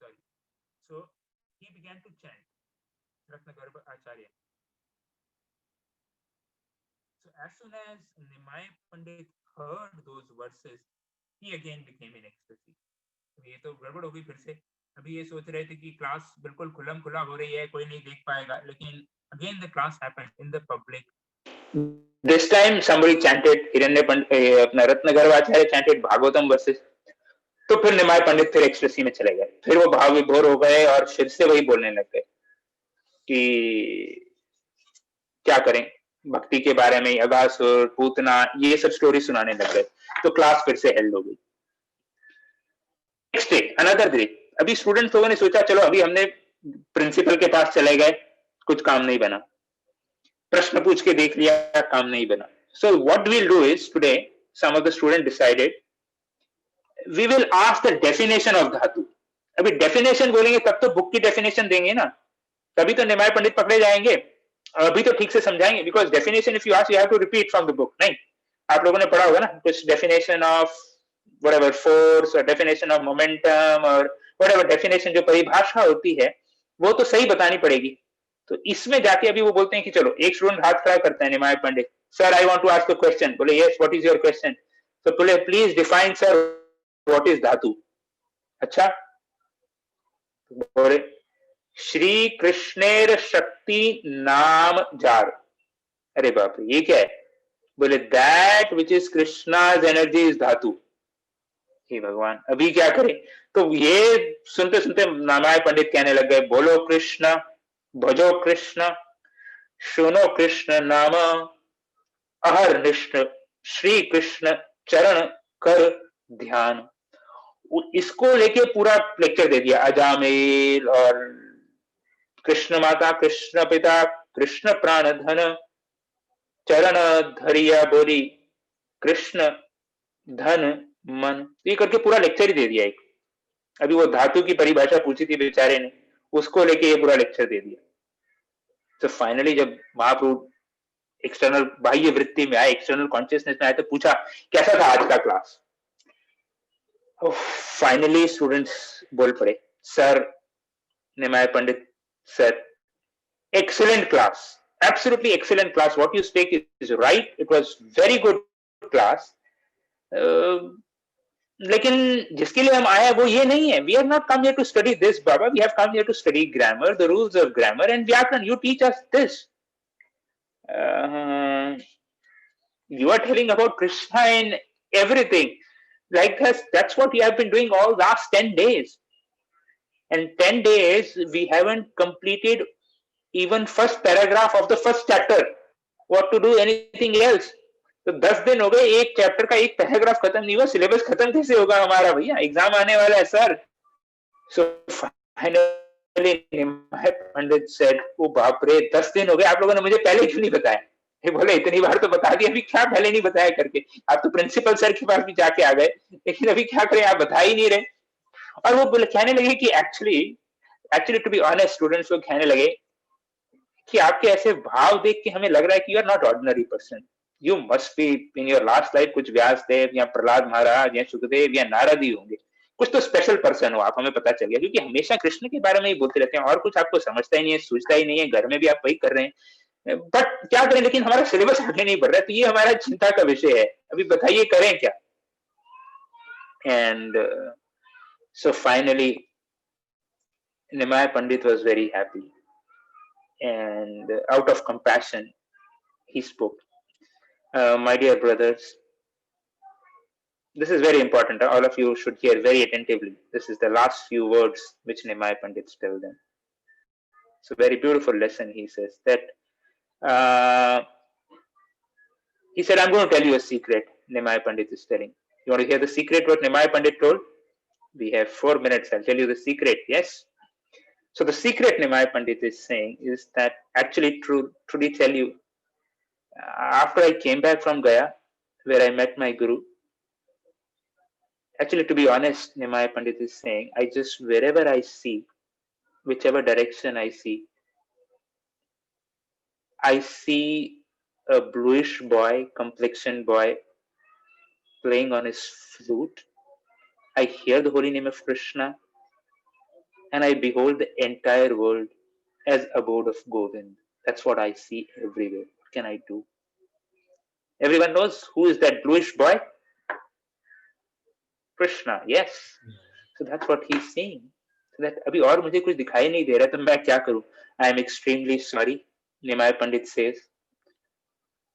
sorry. So he began to chant Ratnagarbha Acharya. So as soon as Nimai Pandit heard those verses, he again became in ecstasy. ये तो गड़बड़ हो गई फिर से। अभी ये सोच रहे थे कि क्लास बिल्कुल खुलम खुला हो रही है, कोई नहीं देख पाएगा, लेकिन again the class happened in the public. This time somebody chanted हिरण्य पंडित, अपना रत्नगर्भ आचार्य chanted भागवतम verses. तो फिर निमाय पंडित फिर एक्सट्रेसी में चले गए, फिर वो भाव विभोर हो गए और फिर से वही बोलने लग गए कि क्या करें, भक्ति के बारे में अगासुर पूतना ये सब स्टोरी सुनाने लग गए। तो क्लास फिर से हेल्ड हो गई। नेक्स्ट डे अनदर डे, अभी स्टूडेंट्स लोगों ने सोचा चलो अभी हमने प्रिंसिपल के पास चले गए, कुछ काम नहीं बना, प्रश्न पूछ के देख लिया, काम नहीं बना। So what we'll do is today some of the student decided we will ask the definition of dhatu. अभी डेफिनेशन बोलेंगे तब तो बुक की डेफिनेशन देंगे ना, तभी तो निमाय पंडित पकड़े जाएंगे, अभी तो ठीक से समझाएंगे। Because definition if you ask you have to repeat from the book. नहीं, आप लोगों ने पढ़ा होगा ना कुछ definition of whatever force or definition of momentum or whatever definition जो परिभाषा होती है वो तो सही बतानी पड़ेगी। तो इसमें जाके अभी वो बोलते हैं कि चलो, एक स्टूडेंट हाथ खड़ा करता है Nimai Pandit, sir I want to ask a question. बोले yes, what is your question? तो बोले please define sir what is dhatu. अच्छा, बोले श्री कृष्णेर शक्ति नाम जार। अरे बाप रे, ये क्या है? बोले that which is Krishna's energy is धातु। हे भगवान, अभी क्या करें? तो ये सुनते सुनते नामाय पंडित कहने लग गए, बोलो कृष्ण, भजो कृष्ण, सुनो कृष्ण नाम, अहर्निश श्री कृष्ण चरण कर ध्यान। इसको लेके पूरा लेक्चर दे दिया, अजामेल और कृष्ण माता, कृष्ण पिता, कृष्ण प्राण धन, चरण धरिया बोली कृष्ण धन मन, ये करके पूरा लेक्चर ही दे दिया एक। अभी वो धातु की परिभाषा पूछी थी बेचारे ने, उसको लेके ये पूरा लेक्चर दे दिया। तो फाइनली जब महाप्रभु एक्सटर्नल बाह्य वृत्ति में आए, एक्सटर्नल कॉन्शियसनेस में आए, तो पूछा कैसा था आज का क्लास। फाइनली स्टूडेंट्स बोल पड़े, sir Nimai Pandit sir, excellent class, absolutely excellent class, what you speak is right, it was very good class, लेकिन जिसके लिए हम आए हैं वो ये नहीं है। We have not come here to study this baba, we have come here to study grammar, the rules of grammar and vyakaran, you teach us this. You are telling about Krishna in everything, like that's what you have been doing all last 10 days, and 10 days we haven't completed even first paragraph of the first chapter, what to do anything else? तो 10 दिन हो गए, एक chapter का एक paragraph खत्म नहीं हुआ, सिलेबस खत्म कैसे होगा हमारा भैया, एग्जाम आने वाला है सर। सो फाइनली पंडित सेड, ओ बाप रे 10 दिन हो गए, आप लोगों ने मुझे पहले क्यों नहीं बताया? ये बोले इतनी बार तो बता दिया, अभी क्या पहले नहीं बताया करके, आप तो प्रिंसिपल सर के पास भी जाके आ गए, लेकिन अभी क्या करें, आप बता ही नहीं रहे। और वो बोले, कहने लगे कि actually actually to be honest, students को कहने लगे कि आपके ऐसे भाव देख के हमें लग रहा है कि you are not ordinary person, you must be in your last life कुछ व्यासदेव या प्रहलाद महाराज या सुखदेव या नारद ही होंगे, कुछ तो स्पेशल पर्सन हो आप, हमें पता चल गया, क्योंकि हमेशा कृष्ण के बारे में ही बोलते रहते हैं और कुछ आपको समझता ही नहीं है, सूझता ही नहीं है, घर में भी आप वही कर रहे हैं, बट क्या करें, लेकिन हमारा सिलेबस आगे नहीं बढ़ रहा है, तो ये हमारा चिंता का विषय है, अभी बताइए करें क्या। And so finally Nimai Pandit was very happy, and out of compassion he spoke, my dear brothers, this is very important, all of you should hear very attentively, this is the last few words which Nimai Pandits tell them. It's a very beautiful lesson. He says that, uh, he said, I'm going to tell you a secret, Nimai Pandit is telling. You want to hear the secret what Nimai Pandit told? We have 4 minutes, I'll tell you the secret. Yes. So the secret Nimai Pandit is saying is that, actually truly tell you, after I came back from Gaya, where I met my guru, actually, to be honest, Nimai Pandit is saying, I just, wherever I see, whichever direction I see a bluish boy, complexion boy, playing on his flute. I hear the holy name of Krishna, and I behold the entire world as abode of Govind. That's what I see everywhere. What can I do? Everyone knows who is that bluish boy? Krishna. Yes. So that's what he's saying. So that अभी और मुझे कुछ दिखाई नहीं दे रहा, तो मैं क्या करूं? I am extremely sorry. Nimai Pandit says,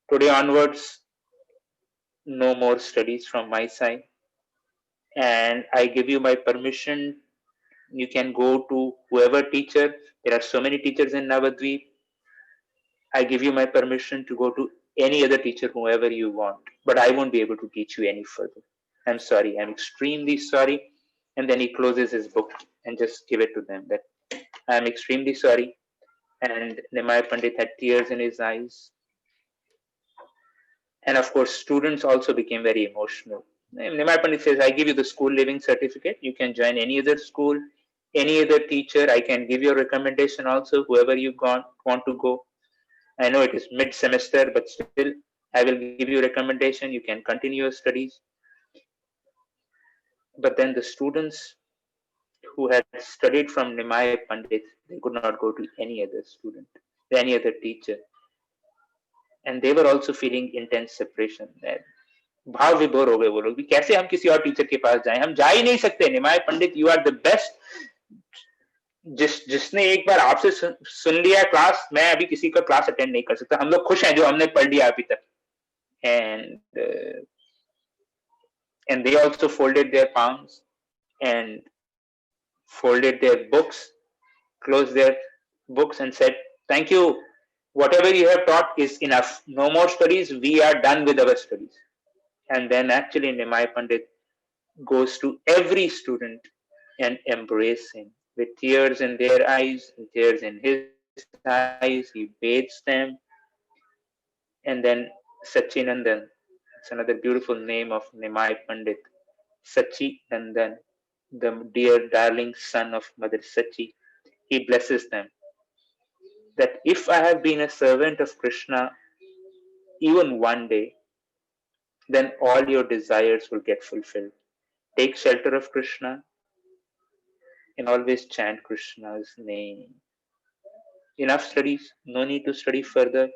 today onwards, no more studies from my side, and I give you my permission. You can go to whoever teacher. There are so many teachers in Navadvip. I give you my permission to go to any other teacher, whoever you want, but I won't be able to teach you any further. I'm sorry. I'm extremely sorry. And then he closes his book and just give it to them that I'm extremely sorry. And Nimai Pandit had tears in his eyes. And of course, students also became very emotional. Nimai Pandit says, I give you the school living certificate. You can join any other school, any other teacher. I can give you a recommendation also, whoever you want to go. I know it is mid-semester, but still, I will give you a recommendation. You can continue your studies. But then the students who had studied from Nimai Pandit, they could not go to any other student, any other teacher. And they were also feeling intense separation. भाव विभोर हो गए वो लोग भी, कैसे हम किसी और टीचर के पास जाएं, हम जा ही नहीं सकते। निमाय पंडित, यू आर द बेस्ट, जिसने एक बार आपसे सुन लिया क्लास, मैं अभी किसी का क्लास अटेंड नहीं कर सकता, हम लोग खुश हैं जो हमने पढ़ लिया अभी तक। And they also folded their palms and folded their books, closed their books and said, thank you, whatever you have taught is enough, no more studies, we are done with our studies. And then actually Nimai Pandit goes to every student and embrace him with tears in their eyes and tears in his eyes. He bathes them. And then Sachinandan, it's another beautiful name of Nimai Pandit, Sachi Nandan, the dear darling son of Mother Sachi. He blesses them that if I have been a servant of Krishna even one day, then all your desires will get fulfilled. Take shelter of Krishna and always chant Krishna's name. Enough studies, no need to study further.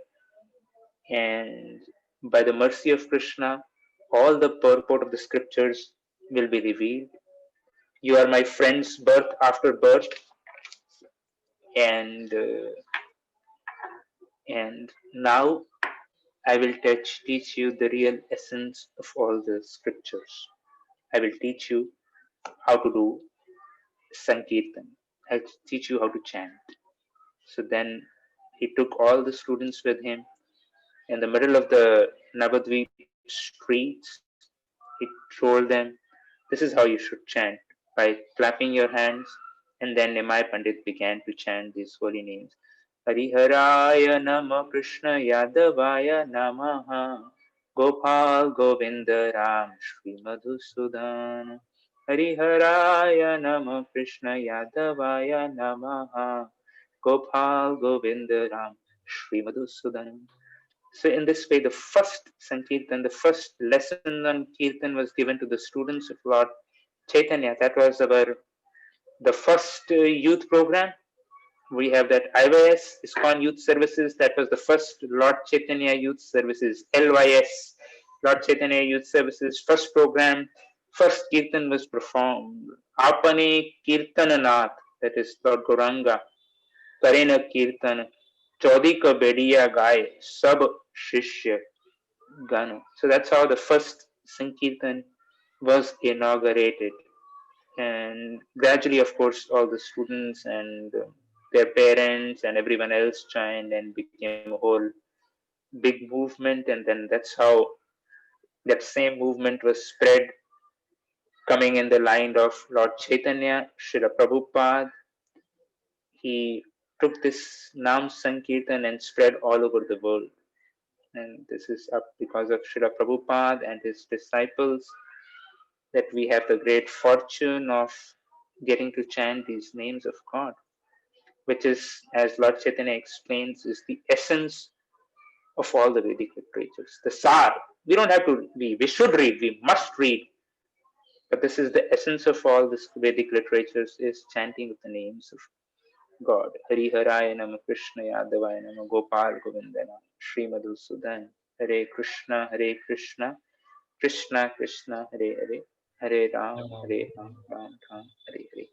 And by the mercy of Krishna, all the purport of the scriptures will be revealed. You are my friend's birth after birth, and now I will teach you the real essence of all the scriptures. I will teach you how to do Sankirtan. I'll teach you how to chant. So then he took all the students with him in the middle of the Navadvip streets. He told them, this is how you should chant, by clapping your hands. And then Nimai Pandit began to chant these holy names. Hariharaya Nama Krishna Yadavaya Namaha Gopal Govinda Ram Shri Madhusudan. Hariharaya Nama Krishna Yadavaya Namaha Gopal Govinda Ram Shri Madhusudan. So in this way, the first Sankirtan, the first lesson on Kirtan was given to the students of Lord Chaitanya. That was the first youth program. We have that IYS, ISKCON Youth Services. That was the first Lord Chaitanya Youth Services. LYS, Lord Chaitanya Youth Services, first program. First Kirtan was performed. Apane Kirtananath, that is Lord Gauranga. Karena Kirtan. Chaudi ka bediya gaye, sab shishya gana. So that's how the first Sankirtan was inaugurated. And gradually, of course, all the students and their parents and everyone else joined and became a whole big movement. And then that's how that same movement was spread, coming in the line of Lord Chaitanya, Srila Prabhupada. He took this Nam Sankirtan and spread all over the world. And this is up because of Srila Prabhupada and his disciples, that we have the great fortune of getting to chant these names of God, which is, as Lord Chaitanya explains, is the essence of all the Vedic literatures. The Sar. We don't have to read, we should read, we must read. But this is the essence of all this Vedic literatures, is chanting of the names of God. Hari Haraya Nama Krishna Yadavaya Nama Gopal Govindana Sri Madhusudan. Hare Krishna Krishna Krishna Hare Hare Hare Ram Ram Ram Hare Hare.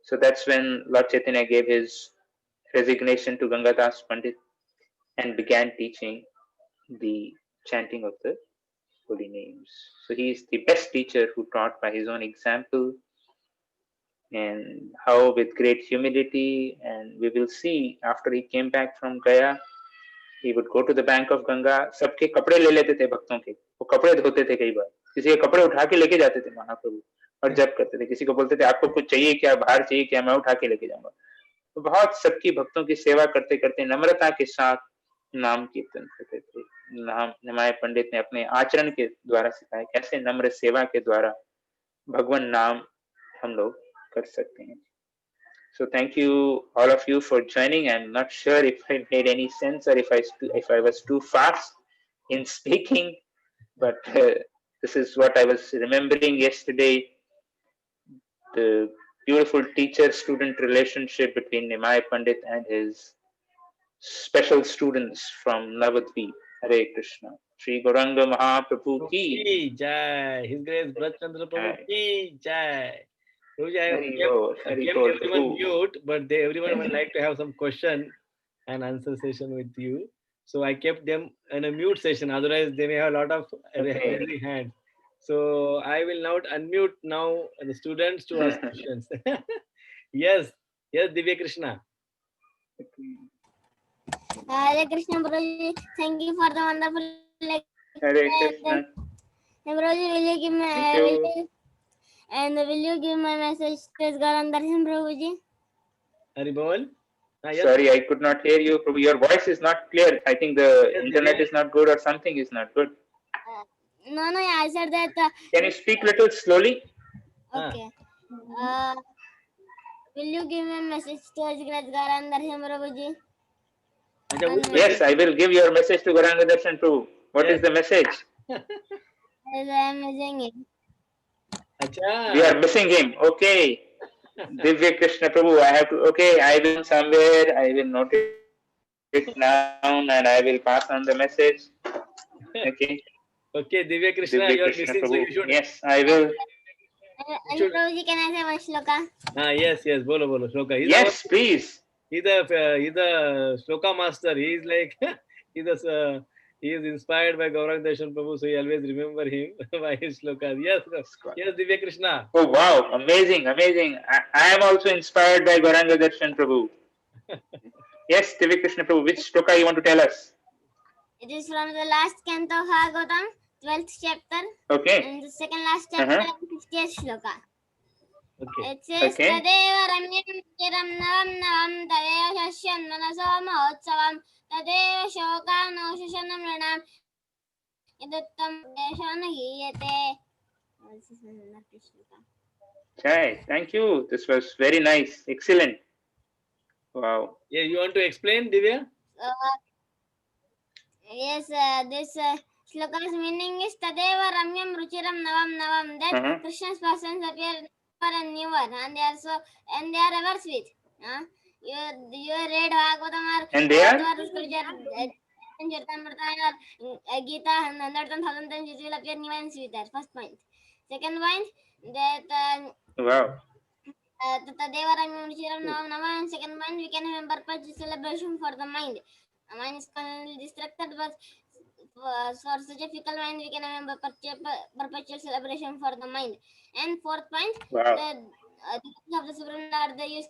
So that's when Lord Chaitanya gave his resignation to Gangadas Pandit and began teaching the chanting of the holy names. So he is the best teacher who taught by his own example, and how with great humility. And we will see after he came back from Gaya, he would go to the bank of Ganga. सबके कपड़े ले लेते थे भक्तों के, वो कपड़े धोते थे कई बार, किसी के कपड़े उठा के लेके जाते थे महाप्रभु और जप करते थे. किसी को बोलते थे आपको कुछ चाहिए क्या, बाहर चाहिए क्या, मैं उठा के लेके जाऊंगा. तो बहुत सबकी भक्तों की सेवा करते करते नम्रता के साथ नाम कीर्तन करते थे. नाम निमाय पंडित ने अपने आचरण के द्वारा सिखाया कैसे नम्र सेवा के द्वारा भगवान नाम हम लोग कर सकते हैं. So thank you all of you for joining. I'm not sure if I made any sense or if I was too fast in speaking, but this is what I was remembering yesterday. The beautiful teacher-student relationship between Nimai Pandit and his special students from Navadvip. Hare Krishna. Sri Gauranga Mahaprabhu ki Jai. His Grace Brajchandra Prabhu ki Jai. Prabhuji, I Hari kept Bol, everyone Prabhu. mute, but everyone would like to have some question and answer session with you. So I kept them in a mute session. Otherwise, they may have a lot of raising hands. So I will now unmute now the students to ask questions. Yes, Divya Krishna. Hare Krishna, Prabhuji. Thank you for the wonderful lecture. Hare Krishna. Prabhuji, will you give me will you give my message to Garan Darshan, Prabhuji? Hari Bol. Yes. Sorry, I could not hear you, Prabhu. Your voice is not clear. I think the internet is not good or something is not good. No, I said that. Can you speak little slowly? Okay. Will you give me a message to Garan Darshan, Prabhuji? Yes, I will give your message to Gauranga Darshan Prabhu. What is the message? I am missing him. We are missing him. Okay. Divya Krishna Prabhu, I will somewhere, I will note it down and I will pass on the message. Okay. Okay, Divya Krishna, you are missing, so you should. Yes, I will. Prabhuji, can I say one shloka? Yes, bolo, shloka. Yes, please. He's a shloka master. He's like, he is inspired by Gauranga Darshan Prabhu, so you always remember him by his shlokas. Yes, Divya Krishna. Oh, wow, amazing. I am also inspired by Gauranga Darshan Prabhu. Yes, Divya Krishna Prabhu, which shloka you want to tell us? It is from the last canto of Bhagavatam, 12th chapter, Okay. and the second last chapter, 50th shloka. Okay. It says, Okay. Tadeva ramyam chiram navam navam tadeva shashyan manaso mahotsavam tadeva shokano shashanam ranam iduttam deshana hiyate. This is another shloka. Chai, thank you. This was very nice. Excellent. Wow. Yeah, you want to explain, Divya? Yes, this shloka's meaning is Tadeva Ramyam Ruchiram Navam Navam, that Krishna's persons appear newer and newer, and they are ever sweet. You read Bhagavatam or And they are? scripture, Charitamrita or Gita, and 100,000 times it will appear newer and sweeter. First point. Second point, that Wow. Tadeva Ramyam Ruchiram Navam Navam, and second point, we can have a perpetual celebration for the mind. The mind is constantly distracted, but for such a fickle mind, we can have a perpetual celebration for the mind. And fourth point, Wow. the of the Supreme Lord, they use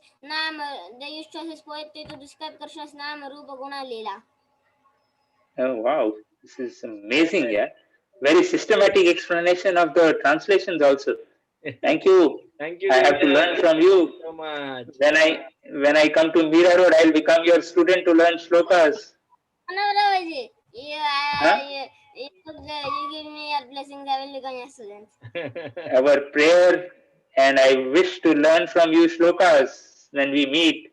choices poetry to describe Krishna's Nam, Rupa, Guna, Leela. Oh, wow. This is amazing, yeah. Very systematic explanation of the translations also. Thank you. Thank you, I have to Divya. learn from you. So much. When I come to Mira Road, I'll become your student to learn shlokas. No, Prabhuji, Huh? you give me your blessings, I will become your student. Our prayer, and I wish to learn from you shlokas when we meet.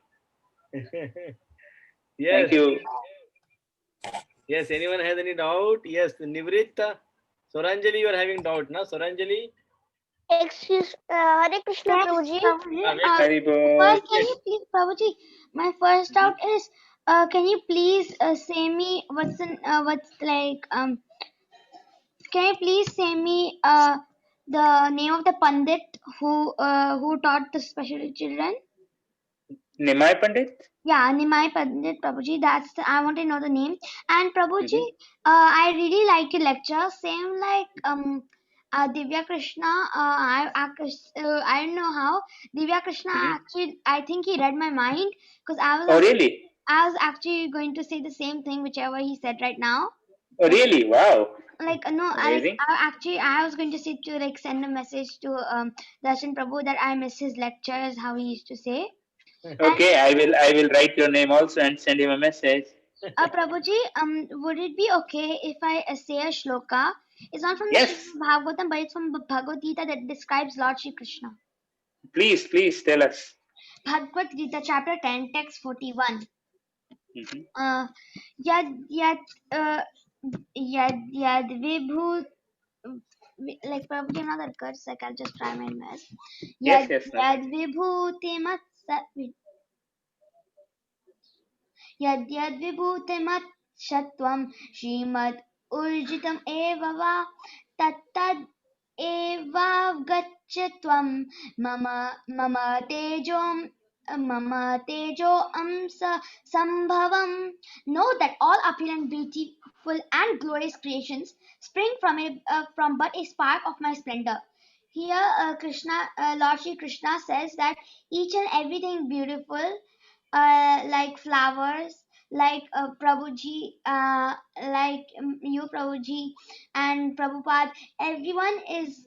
Yes. Thank you. Yes, anyone has any doubt? Yes, Nivrit, Soranjali, you are having doubt, na? Soranjali? Excuse, Hare Krishna, Prabhuji. Haribol. First, can you please, Prabhuji, my first doubt is, can you please say me what's can you please say me the name of the Pandit who taught the special children? Nimai Pandit? Yeah, Nimai Pandit, Prabhuji. I want to know the name. And Prabhuji, I really liked your lecture. Same like Divya Krishna. I don't know how Divya Krishna actually. I think he read my mind because Oh, really? I was actually going to say the same thing, whichever he said right now. Oh, really? Wow. Like no, Amazing. I was going to say to like send a message to Darshan Prabhu that I miss his lectures, how he used to say. Okay, I will write your name also and send him a message. Prabhuji, would it be okay if I say a shloka? It's not from the Yes. Srimad Bhagavatam, but it's from Bhagavad Gita that describes Lord Shri Krishna. Please tell us. Bhagavad Gita, chapter 10, text 41. Yad yad yad vibhu, like Prabhuji, I'm not that good, so I'll just try my best. Yes, no. Yad vibhuti mat यद्यद्विभूतिमच्छत्वं Shrimad ऊर्जितम् एव वा तत्तद् एवावगच्छ त्वं मम मम तेजो अंश संभवम्. Know that all appearing beautiful and glorious creations spring from but a spark of my splendor. Here Lord Shri Krishna says that each and everything beautiful, like flowers, like Prabhuji, like you, Prabhuji, and Prabhupada. Everyone is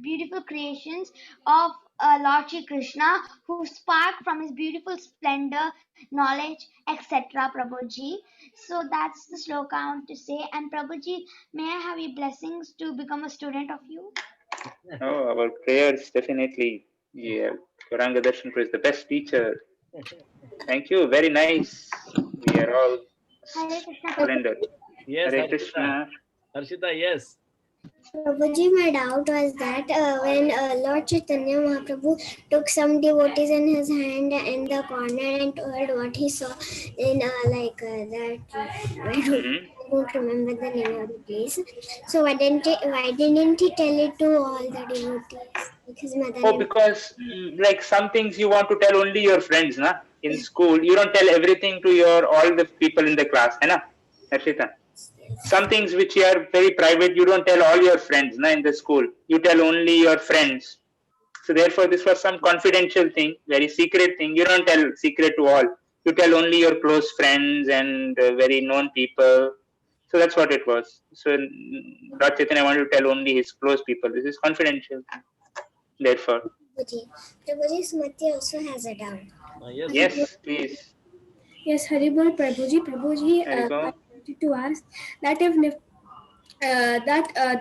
beautiful creations of Lord Shri Krishna, who spark from his beautiful splendor, knowledge, etc. Prabhuji. So that's the sloka I want to say. And Prabhuji, may I have your blessings to become a student of you? Oh, our prayers definitely. Yeah, Gauranga Darshan is the best teacher. Thank you. Very nice. We are all Hare Krishna. splendid. Yes, Hare Harshita. Krishna. Harshita, yes. Prabhuji, my doubt was that when Lord Chaitanya Mahaprabhu took some devotees in his hand in the corner and told what he saw in that, I don't remember the name of the place. So why didn't he tell it to all the devotees? Like his mother. Oh, because like some things you want to tell only your friends, na? In school, you don't tell everything to all the people in the class, hai na? Harshita. Some things which are very private, you don't tell all your friends, na? In the school, you tell only your friends. So therefore, this was some confidential thing, very secret thing. You don't tell secret to all. You tell only your close friends and very known people. So that's what it was. So Lord Chaitanya wanted to tell only his close people. This is confidential. Therefore, Prabhuji, Sumati also has a doubt. Yes. yes, please. Yes, Haribol Prabhuji. Prabhuji, I Haribol. wanted to ask that if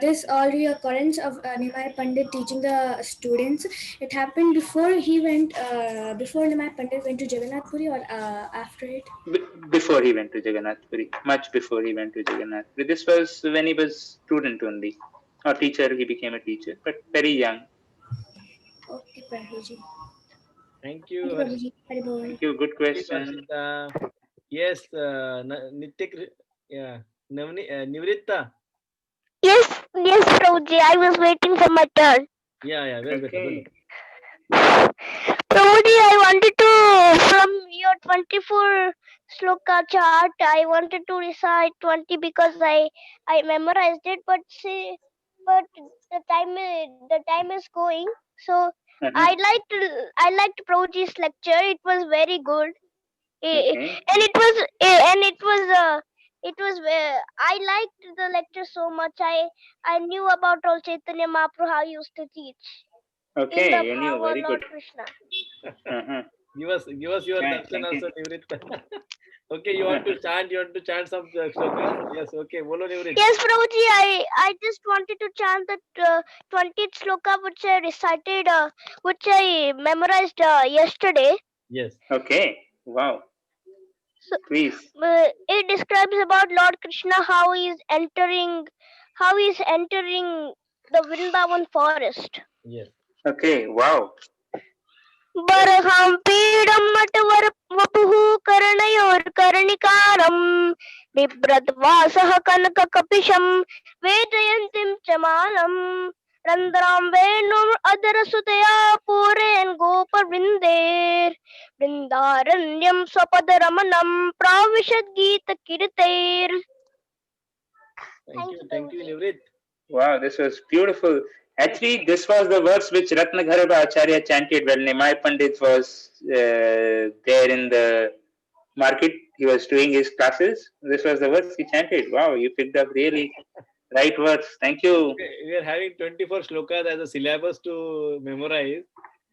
this all reoccurrence of Nimai Pandit teaching the students, it happened before he went, before Nimai Pandit went to Jagannath Puri or after it? Before he went to Jagannath Puri, much before he went to Jagannath Puri. This was when he was student only, or teacher. He became a teacher, but very young. Okay, Prabhuji. Thank Thank you, you, Prabhuji. Haribol. Thank you. Good question. Yes, yeah, Nivritta. Yes, Prabhuji. I was waiting for my turn. Yeah, well, Okay. Prabhuji, I wanted to, from your 24 sloka chart, I wanted to recite 20 because I memorized it, but the time is going. So Uh-huh. I liked Prabhuji's lecture. It was very good. Okay. I liked the lecture so much. I knew about all Chaitanya Mahaprabhu how he used to teach in the Okay. You knew. power Very Lord good. Krishna. Uh-huh. Give us your Fine. darshan Thank you. also, Nivritta. Okay, you want to chant some slokas? Yes, okay. Bolo Nivrit. Yes, Prabhuji, I just wanted to chant the 20th sloka which I recited, which I memorized yesterday. Yes. Okay. Wow. So, Please. it describes about Lord Krishna how he is entering the Vrindavan forest. Yes. Okay. Wow. बर्हं पीडं नटवरवपुः कर्णयोर्कर्णिकारं बिभ्रद्वासः कनककपिशं वेदयन्तीं च मालम् रन्ध्रां वेणुम् अदरसुतया पूरयन् गोपवृन्देर् वृन्दारण्यं स्वपदरमणं प्राविशद्गीतकीर्तैर्. Thank you, Nivrit. Wow. This was beautiful. Actually, this was the verse which Ratnagharabha Acharya chanted when Nimai Pandit was there in the market. He was doing his classes. This was the verse he chanted. Wow, you picked up really right words. Thank you. We are having 24 slokas as a syllabus to memorize.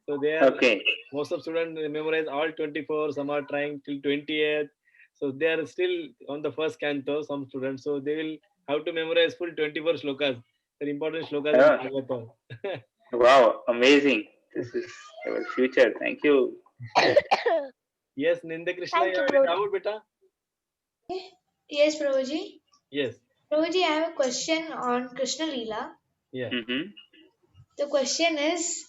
So they are Okay. most of students memorize all 24. Some are trying till 20th. So they are still on the first canto. Some students, so they will have to memorize full 24 slokas. The important slokas in Oh, Bhagavatam. wow, amazing. This is our future. Thank you. Yes, Ninda Krishna, Thank you you, have any Prabhuji. doubt, beta? Yes, Prabhuji. Yes. Prabhuji, I have a question on Krishna Leela. Yeah. Mm-hmm. The question is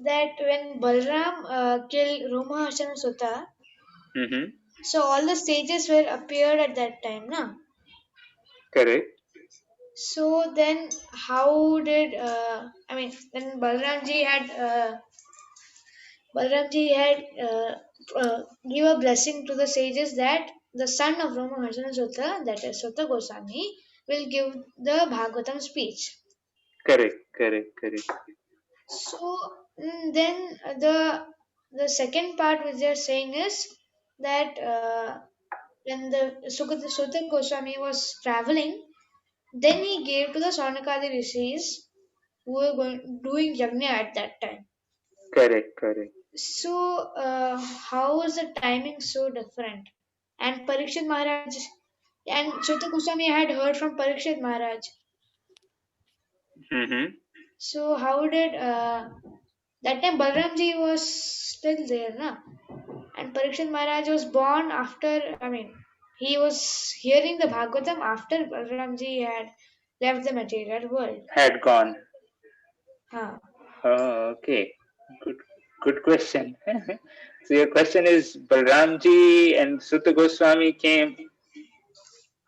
that when Balram killed Romahashana Sutta, Mm-hmm. so all the stages were appeared at that time, na? Correct. So then, how did when Balramji had give a blessing to the sages that the son of Romahashana Sutta, that is Sutta Goswami, will give the Bhagavatam speech. Correct. Correct. Correct. So then the second part which they are saying is that when the Sutta Goswami was traveling, then he gave to the Saunakadi rishis who were doing yajna at that time. Correct. Correct. So how is the timing so different? And Parikshit Maharaj and Sutta Goswami had heard from Parikshit Maharaj. Mm-hmm. So how did that time Balramji was still there, na? And Parikshit Maharaj was born after. He was hearing the Bhagavatam after Balramji had left the material world. Had gone. Huh. Oh, okay. Good. Good question. So your question is Balramji and Sutta Goswami came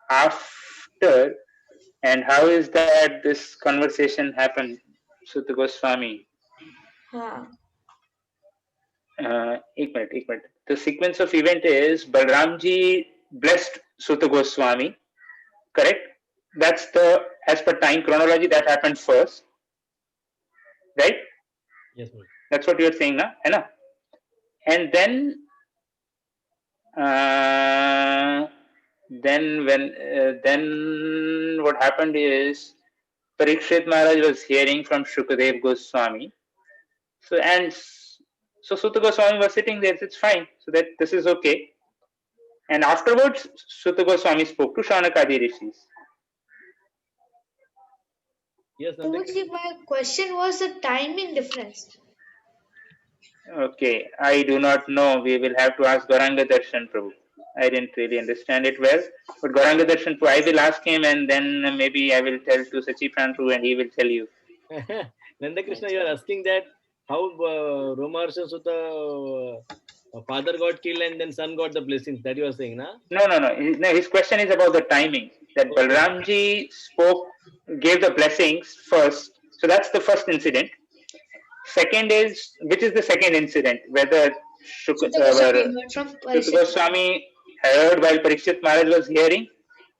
after, and how is that this conversation happened? Sutta Goswami. Huh. एक minute. The sequence of event is Balramji blessed Sutta Goswami. Correct? That's the, as per time chronology, that happened first. Right? Yes, ma'am. That's what you're saying, na? Hai na? And then then what happened is Parikshit Maharaj was hearing from Shukadev Goswami. So Sutta Goswami was sitting there. It's fine. So that this is okay. And afterwards, Sutta Goswami spoke to Shaunakadi rishis. Yes, Prabhuji, my question was the timing difference. Okay, I do not know. We will have to ask Gauranga Darshan Prabhu. I didn't really understand it well. But Gauranga Darshan Prabhu, I will ask him and then maybe I will tell to Sachi Prabhu and he will tell you. Nanda Krishna, you are asking that how Romaharsha Sutta father got killed and then son got the blessings. That you are saying, na? No. His question is about the timing. That Okay. Balramji gave the blessings first. So that's the first incident. Second is, which is the second incident? Whether Sutta Goswami heard from Sutta Parikshit. Goswami heard while Parikshit Maharaj was hearing.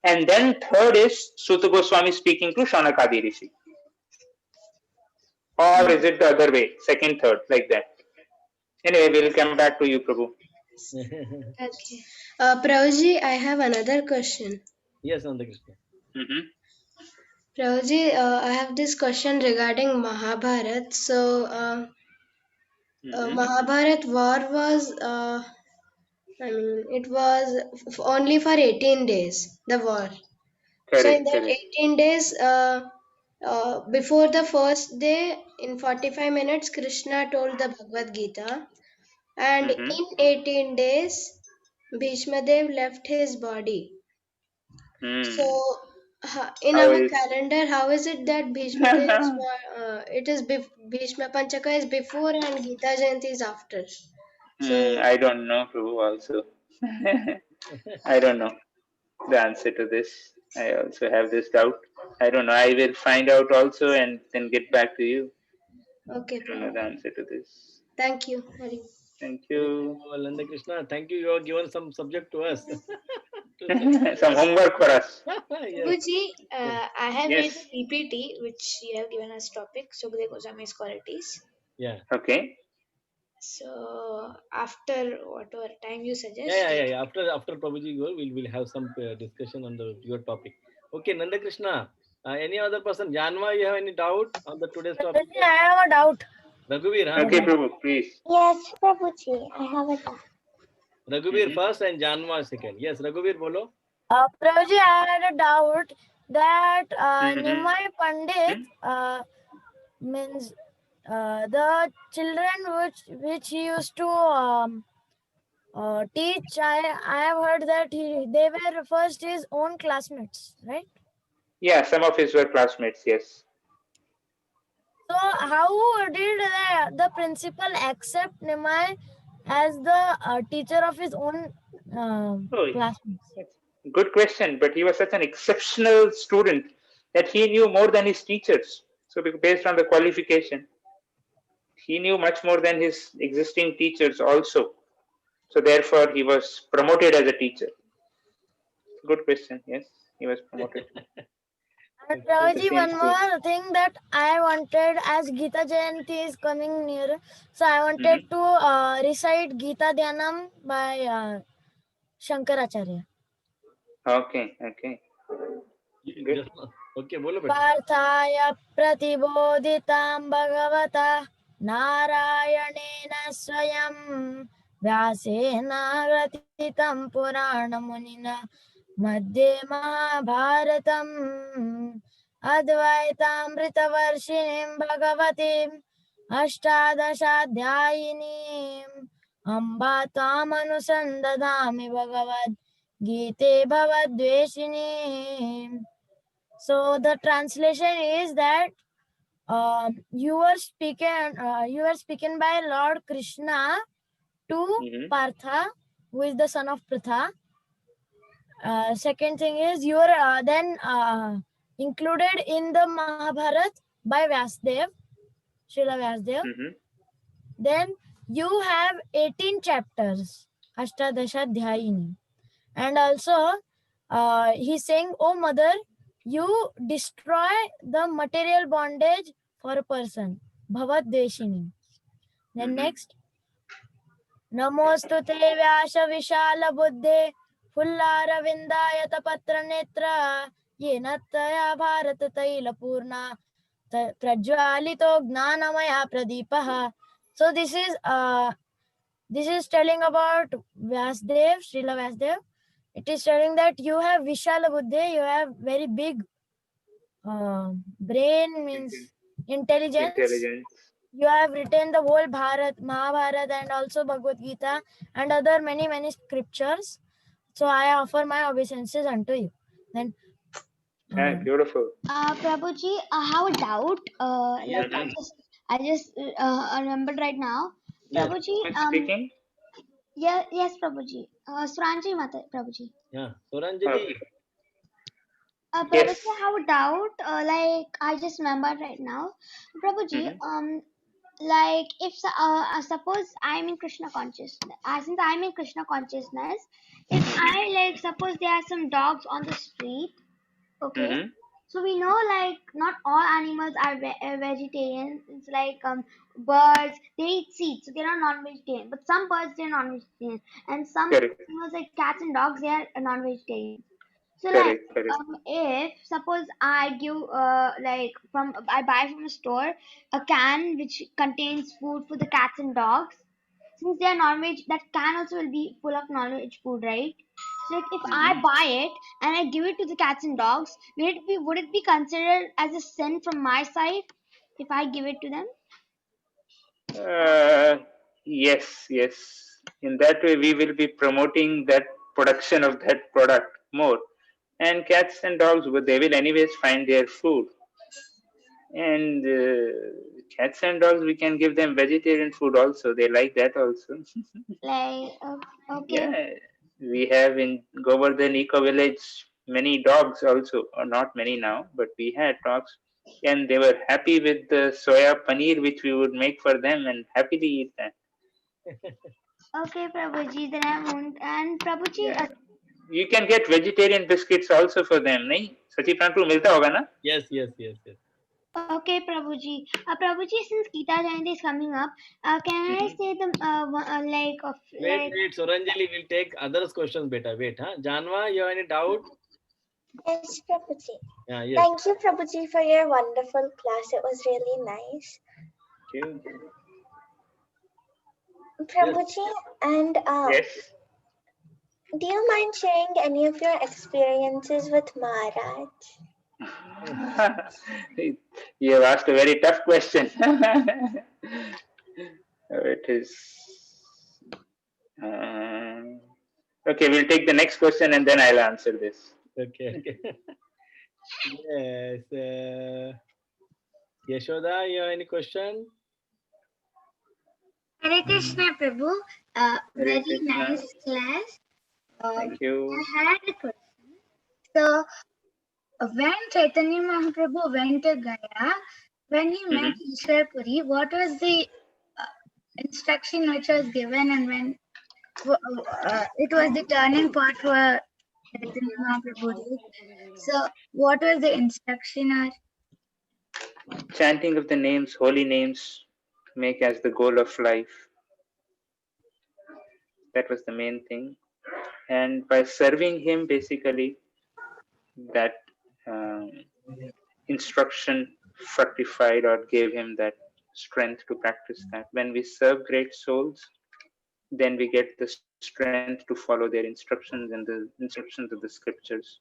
And then third is Sutta Goswami speaking to Shaunakadi Rishi. Or is it the other way? Second, third, like that. Anyway, we'll come back to you, Prabhu. Okay. Prabhuji, I have another question. Yes, Nanda Krishna. Mm-hmm. Prabhuji, I have this question regarding Mahabharat. So, Mahabharat war was, it was only for 18 days, the war. So, in that Correct. 18 days, before the first day, in 45 minutes, Krishna told the Bhagavad Gita. And Mm-hmm. in 18 days, Bhishma Dev left his body. So, in How our is calendar, how is it that Bhishma Dev is, Bhishma Panchaka is before and Gita Jayanti is after? So, I don't know, Prabhu, also. I don't know the answer to this. I also have this doubt. I don't know. I will find out also and then get back to you. okay, I don't know the Prabhu. answer to this. Thank you. Thank you. Oh, Nanda Krishna, thank you. You have given some subject to us. Some homework for us. Yes. Prabhuji, I have made Yes. the PPT which you have given as topic, Sukadeva Goswami's qualities. Yeah. Okay. So after whatever time you suggest. Yeah. After Prabhuji go, we'll have some discussion on your topic. Okay, Nanda Krishna. Any other person? Janva, you have any doubt on the today's topic? I have a doubt. Raghuvir, huh? Okay, Prabhu, please. Yes, Prabhuji, I have a doubt. Raghuvir first and Janva second. Yes, Raghuvir, bolo. Prabhuji, I had a doubt that Mm-hmm. Nimai Pandit means the children which he used to teach. I have heard that they were first his own classmates, right? Yeah, some of his were classmates, yes. So how did the principal accept Nimai as the teacher of his own Oh, classmates? that's a good question, but he was such an exceptional student that he knew more than his teachers. So, based on the qualification, he knew much more than his existing teachers also. So, therefore, he was promoted as a teacher. Good question. Yes, he was promoted. And The Prabhuji, same one school. more thing that I wanted, as Gita Jayanti is coming near, so I wanted to recite Gita Dhyanam by Shankaracharya. Okay. Good. Okay, bolo beta. पार्थाय प्रतिबोधितां भगवता नारायणेन स्वयं व्यासेन रचितं पुराणमुनिना मध्ये महाभारतम् अद्वैतामृतवर्षिणीं भगवतीम् अष्टादशाध्यायिनीम् Amba त्वामनुसन्दधामि भगवद्गीते भवद्वेषिणीम्. So the translation is that you were speaking by Lord Krishna to Partha, who is the son of Pritha. Second thing is you are then included in the Mahabharat by Vyasdev, Srila Vyasdev. Then you have 18 chapters, Ashtadasha Dhyayini. And also he's saying, oh mother, you destroy the material bondage for a person. Bhavat Deshini. Then next. Namostu te Vyasa Vishala Buddhe फुल्लारविन्दायत पत्रनेत्र येन तया भारततैलपूर्णा प्रज्वालितो ज्ञानमया प्रदीपः. So this is telling about Vyasdev, Srila Vyasdev. It is telling that you have Vishala Buddhi, you have very big brain, means intelligence. You have written the whole Mahabharata and also Bhagavad Gita and other many scriptures. So I offer my obeisances unto you. Then Beautiful. Prabhuji, I have a doubt. Yes, Like I just remembered right now. yes, Prabhuji, Who's speaking? yes, Prabhuji. Suranji Mata, Prabhuji. yeah. Soranjali, Okay. Prabhuji, Yes. I have a doubt. Like I just remembered right now. Prabhuji, like if suppose I'm in Krishna consciousness, since I'm in Krishna consciousness, if I like suppose there are some dogs on the street, okay. So we know like not all animals are vegetarian. It's like birds, they eat seeds, so they're not non-vegetarian. But some birds they're non-vegetarian, and some Correct. animals like cats and dogs they are non-vegetarian. So like Correct. Correct. if suppose I give like I buy from a store a can which contains food for the cats and dogs, since they are non-veg, that can also will be full of non-veg food, right? So like if I buy it and I give it to the cats and dogs, would it be considered as a sin from my side if I give it to them? Yes. Yes. In that way, we will be promoting that production of that product more. And cats and dogs, they will anyways find their food. And cats and dogs, we can give them vegetarian food also. They like that also. Like okay. Yeah, we have in Govardhan Eco Village many dogs also, or not many now, but we had dogs, and they were happy with the soya paneer which we would make for them, and happily eat that. Okay, Prabhuji, then I won't. And Prabhuji, Yeah, you can get vegetarian biscuits also for them, नहीं? सची फ्रांकू मिलता होगा ना? yes, yes, yes, yes. okay, Prabhuji. Prabhuji, since Gita Jayanti is coming up, can I say the like of Wait, Soranjali will take others' questions better. Wait, huh? Janva, you have any doubt? Yes, Prabhuji. Yeah, yes. Thank you, Prabhuji, for your wonderful class. It was really nice. Thank you. Prabhuji, and Yes. do you mind sharing any of your experiences with Maharaj? You have asked a very tough question. It is. Okay, we'll take the next question and then I'll answer this. Okay. Yes. Yashoda, you have any question? Hare Krishna, Prabhu. Very Krishna. nice class. Thank you. I had a question. So, when Chaitanya Mahaprabhu went to Gaya, when he met Ishwarpuri, what was the instruction which was given, and when it was the turning point for Chaitanya Mahaprabhu? So, what was the instruction? Or Chanting of the names, holy names, make as the goal of life. That was the main thing. And by serving him, basically, that instruction fructified or gave him that strength to practice that. When we serve great souls, then we get the strength to follow their instructions and the instructions of the scriptures.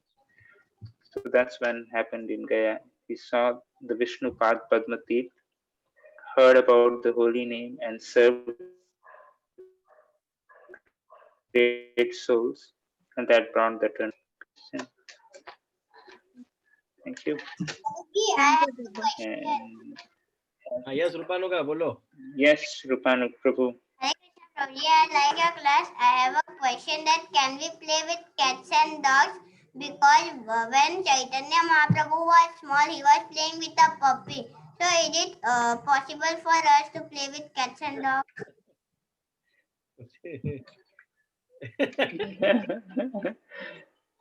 So that's when happened in Gaya. We saw the Vishnu Pad Padma Tirth, heard about the holy name and served great souls, and that brought the turn. Thank you. And Yes, Rupanuga, bolo. yes, Rupanu Prabhu. Hare Krishna Prabhuji, I like your class. I have a question that can we play with cats and dogs? Because when Chaitanya Mahaprabhu was small, he was playing with a puppy. So is it possible for us to play with cats and dogs?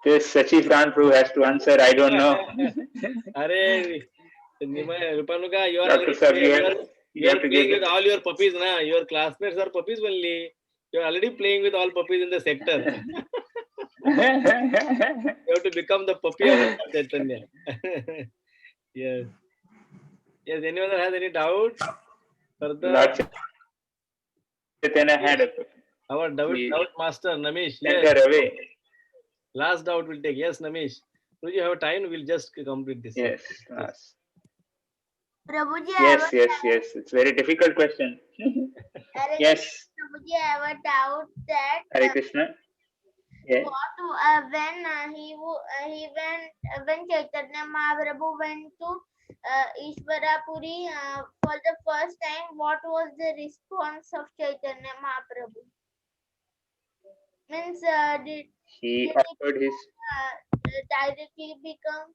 This Sachi Prabhu has to answer. I don't know. Rupanuga, you are Dr. Sir, you have to playing give with all your puppies now. Your classmates are puppies only. You are already playing with all puppies in the sector. You have to become the puppy of Lord Chaitanya. Yes. Yes. Anyone has any doubt? Further, Lord Chaitanya had a our doubt we master Namish. sent Yes. her away. Last doubt will take. Yes, Namish. Do you have time? We'll just complete this. Yes, Yes. Prabhuji, yes. It's a very difficult question. Yes, Prabhuji, I have a doubt that Hare Krishna. Yeah. what he went when Chaitanya Mahaprabhu went to Ishwarapuri for the first time. What was the response of Chaitanya Mahaprabhu? Means did He he offered his directly become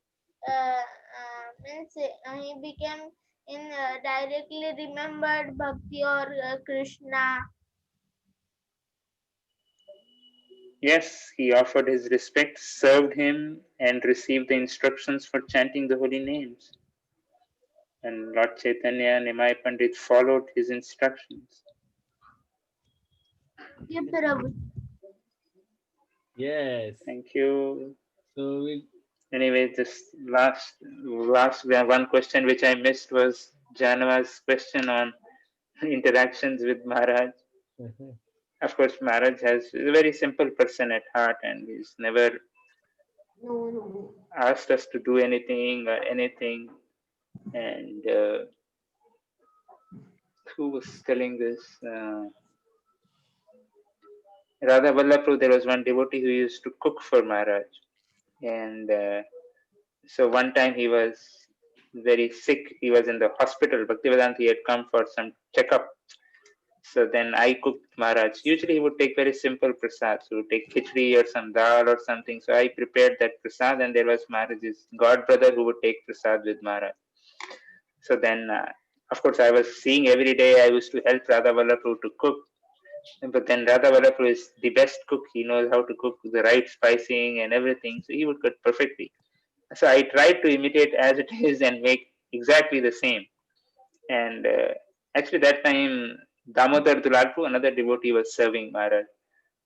means he became in directly remembered Bhakti or Krishna? yes, he offered his respects, served him, and received the instructions for chanting the holy names. And Lord Chaitanya and Nimai Pandit followed his instructions. Yeah, Prabhu. Yes. Thank you. So we'll. Anyway, just last one question which I missed was Janava's question on interactions with Maharaj. Of course, Maharaj is a very simple person at heart, and he's never asked us to do anything or anything. And who was telling this? Radha Vallabhru, there was one devotee who used to cook for Maharaj. And so one time he was very sick. He was in the hospital. Bhaktivedanta, he had come for some checkup. So then I cooked Maharaj. Usually he would take very simple prasad. So he would take khichdi or some dal or something. So I prepared that prasad, and there was Maharaj's god brother who would take prasad with Maharaj. So then, of course, I was seeing every day. I used to help Radha Vallabhru to cook. But then Radha Vallabhru is the best cook. He knows how to cook the right spicing and everything. So he would cook perfectly. So I tried to imitate as it is and make exactly the same. And actually, that time Damodar Dulalpu, another devotee, was serving Maharaj.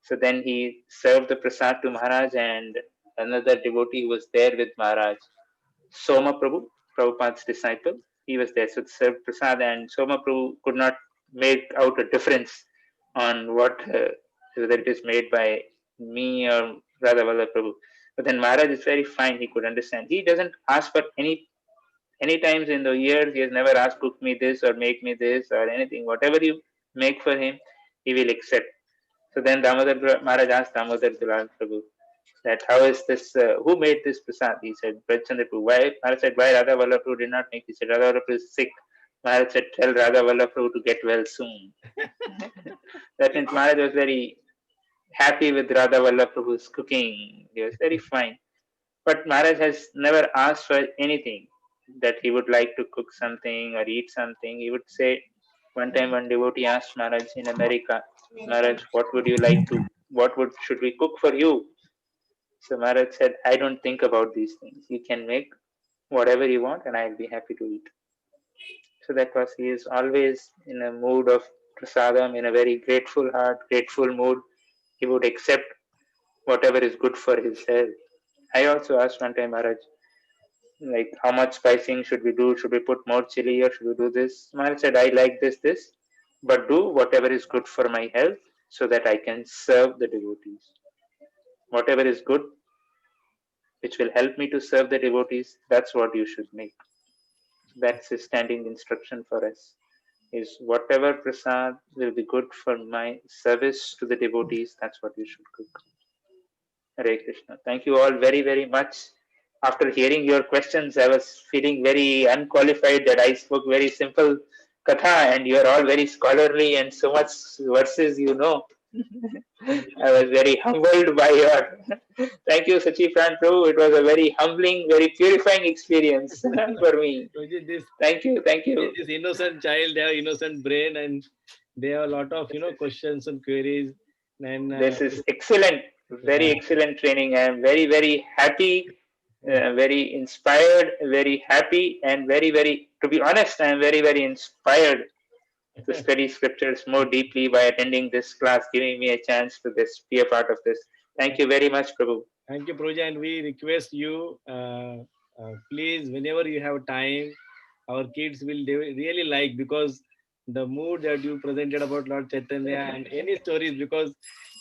So then he served the prasad to Maharaj, and another devotee who was there with Maharaj, Soma Prabhu, Prabhupada's disciple, he was there. So served prasad, and Soma Prabhu could not make out a difference on whether it is made by me or Radha Vallabh Prabhu. But then Maharaj is very fine; he could understand. He doesn't ask for any times in the year. He has never asked, cook me this or make me this or anything. Whatever you make for him, he will accept. So then Damodar Maharaj asked Damodar Dulal Prabhu that how is this, who made this prasad? He said, Brajchandra Prabhu. Why? Maharaj said, why Radha Vallabh Prabhu did not make? He said, Radha Vallabh Prabhu is sick. Maharaj said, tell Radha Vallabh Prabhu to get well soon. That means Maharaj was very happy with Radha Vallabh Prabhu's cooking. He was very fine. But Maharaj has never asked for anything that he would like to cook something or eat something. He would say, one time one devotee asked Maharaj in America, Maharaj, what would you like to, should we cook for you? So Maharaj said, I don't think about these things. You can make whatever you want and I'll be happy to eat. So that was, he is always in a mood of prasadam, in a very grateful heart, grateful mood. He would accept whatever is good for his health. I also asked one time Maharaj, like how much spicing should we do? Should we put more chili or should we do this? Maharaj said, I like this, but do whatever is good for my health so that I can serve the devotees. Whatever is good, which will help me to serve the devotees, that's what you should make. That's a standing instruction for us. Is whatever prasad will be good for my service to the devotees, that's what you should cook. Hare Krishna. Thank you all very, very much. After hearing your questions, I was feeling very unqualified that I spoke very simple katha and you are all very scholarly and so much verses you know. I was very humbled by your. Thank you, Sachi Prabhu. It was a very humbling, very purifying experience for me. Thank you. This innocent child, they have innocent brain, and they have a lot of questions and queries. And this is excellent, very excellent training. I am very, very happy, very inspired, very happy, and very, very. To be honest, I am very, very inspired to study scriptures more deeply by attending this class, giving me a chance to be a part of this. Thank you very much, Prabhu. Thank you, Prabhuji, and we request you, please, whenever you have time, our kids will really like, because the mood that you presented about Lord Chaitanya and any stories, because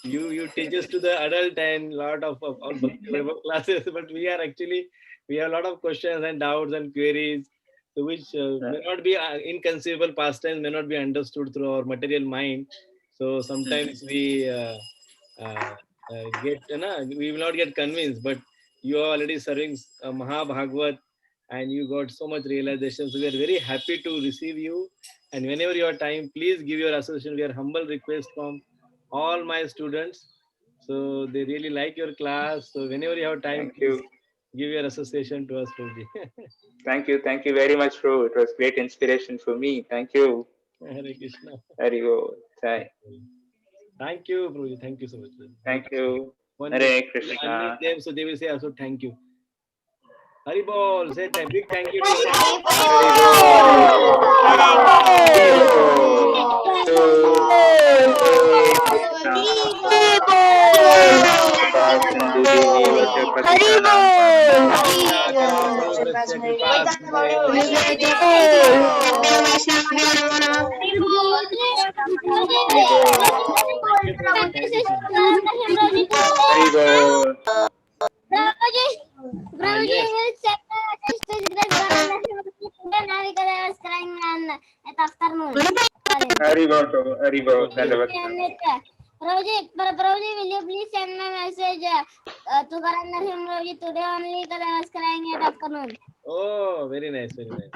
you teach us to the adult and lot of our Bhakti Vaibhav classes, but we have a lot of questions and doubts and queries, so which may not be inconceivable pastimes, may not be understood through our material mind. So sometimes we we will not get convinced, but you are already serving Mahabhagavat and you got so much realization. So we are very happy to receive you. And whenever you have time, please give your association. We are humble request from all my students. So they really like your class. So whenever you have time, Thank please you. give your association to us, Prabhuji. Thank you. Thank you very much, Prabhu. It was great inspiration for me. Thank you. Hare Krishna. Very good. Thank you, Prabhuji. Thank you so much. Thank you. When Hare we Krishna. unmute them, so they will say also thank you. Haribol, say a big thank you to Hare Prabhuji, will you please send my message to Karan Narasimha today only because I was crying at afternoon. Oh, very nice, very nice.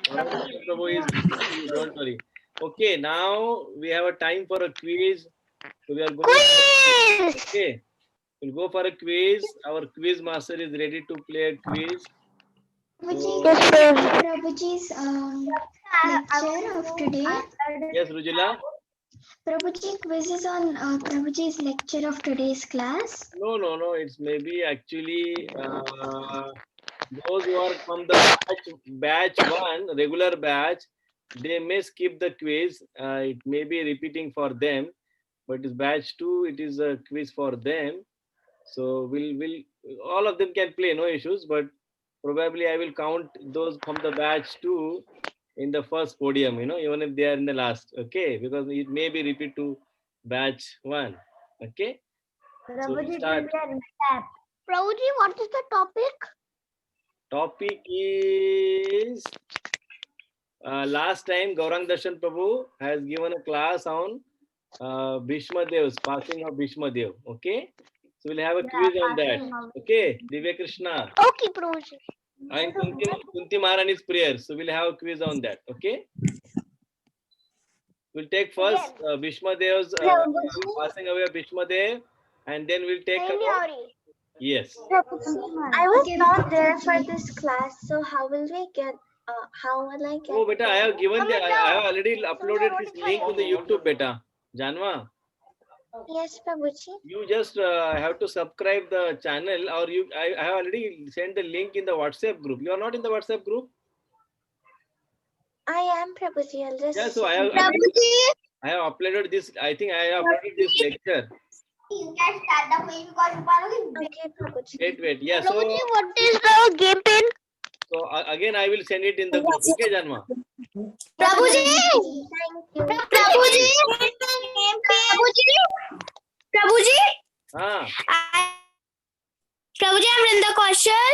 Prabhu is with you, don't worry. Okay, now we have a time for a quiz. So we are going to, okay. We'll go for a quiz. Our quiz master is ready to play a quiz. Prabhuji's lecture of today. Yes, Rujula? Prabhuji, quiz is on Prabhuji's lecture of today's class. No. It's maybe actually those who are from the batch one, regular batch, they may skip the quiz. It may be repeating for them, but it's batch two. It is a quiz for them. So we'll all of them can play, no issues. But probably I will count those from the batch two in the first podium. Even if they are in the last. Okay, because it may be repeat to batch one. Okay. So we'll start. Prabhuji, what is the topic? Topic is last time Gaurang Darshan Prabhu has given a class on Bhishma Dev's passing of Bhishma Dev. Okay, so we'll have a quiz on that. Okay, Divya Krishna. Okay, Prabhuji. And Kunti Maharani's prayer. So we'll have a quiz on that. Okay. We'll take first Bhishma Dev's passing away of Bhishma Dev, and then we'll take about. Yes. I was not there for this class, so how will we get? How will I get? Oh, beta, I have given I have already uploaded this link to the YouTube, beta. Janwa. Yes, Prabhuji. You just have to subscribe the channel, or I have already sent the link in the WhatsApp group. You are not in the WhatsApp group? I am, Prabhuji. I'll just. Yeah, so I have uploaded this. I think I have uploaded this lecture. You can start the quiz because Okay, Prabhuji. Wait. Yeah. So what is the game pin? So again, I will send it in the group. Okay, Janma. Prabhuji! Thank you. Prabhuji! Prabhuji! Prabhuji, I'm in the question.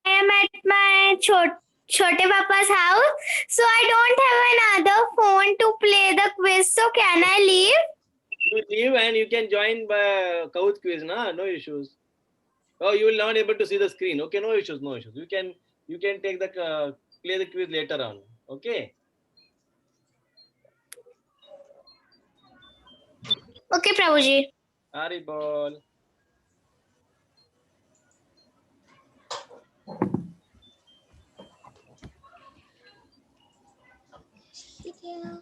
I am at my Chote Papa's house. So I don't have another phone to play the quiz. So can I leave? You leave and you can join by Kaut quiz, na? No issues. Oh, you will not able to see the screen. Okay, no issues. You can take the play the quiz later on. Okay. Okay, Prabhuji. Haribol. Thank you.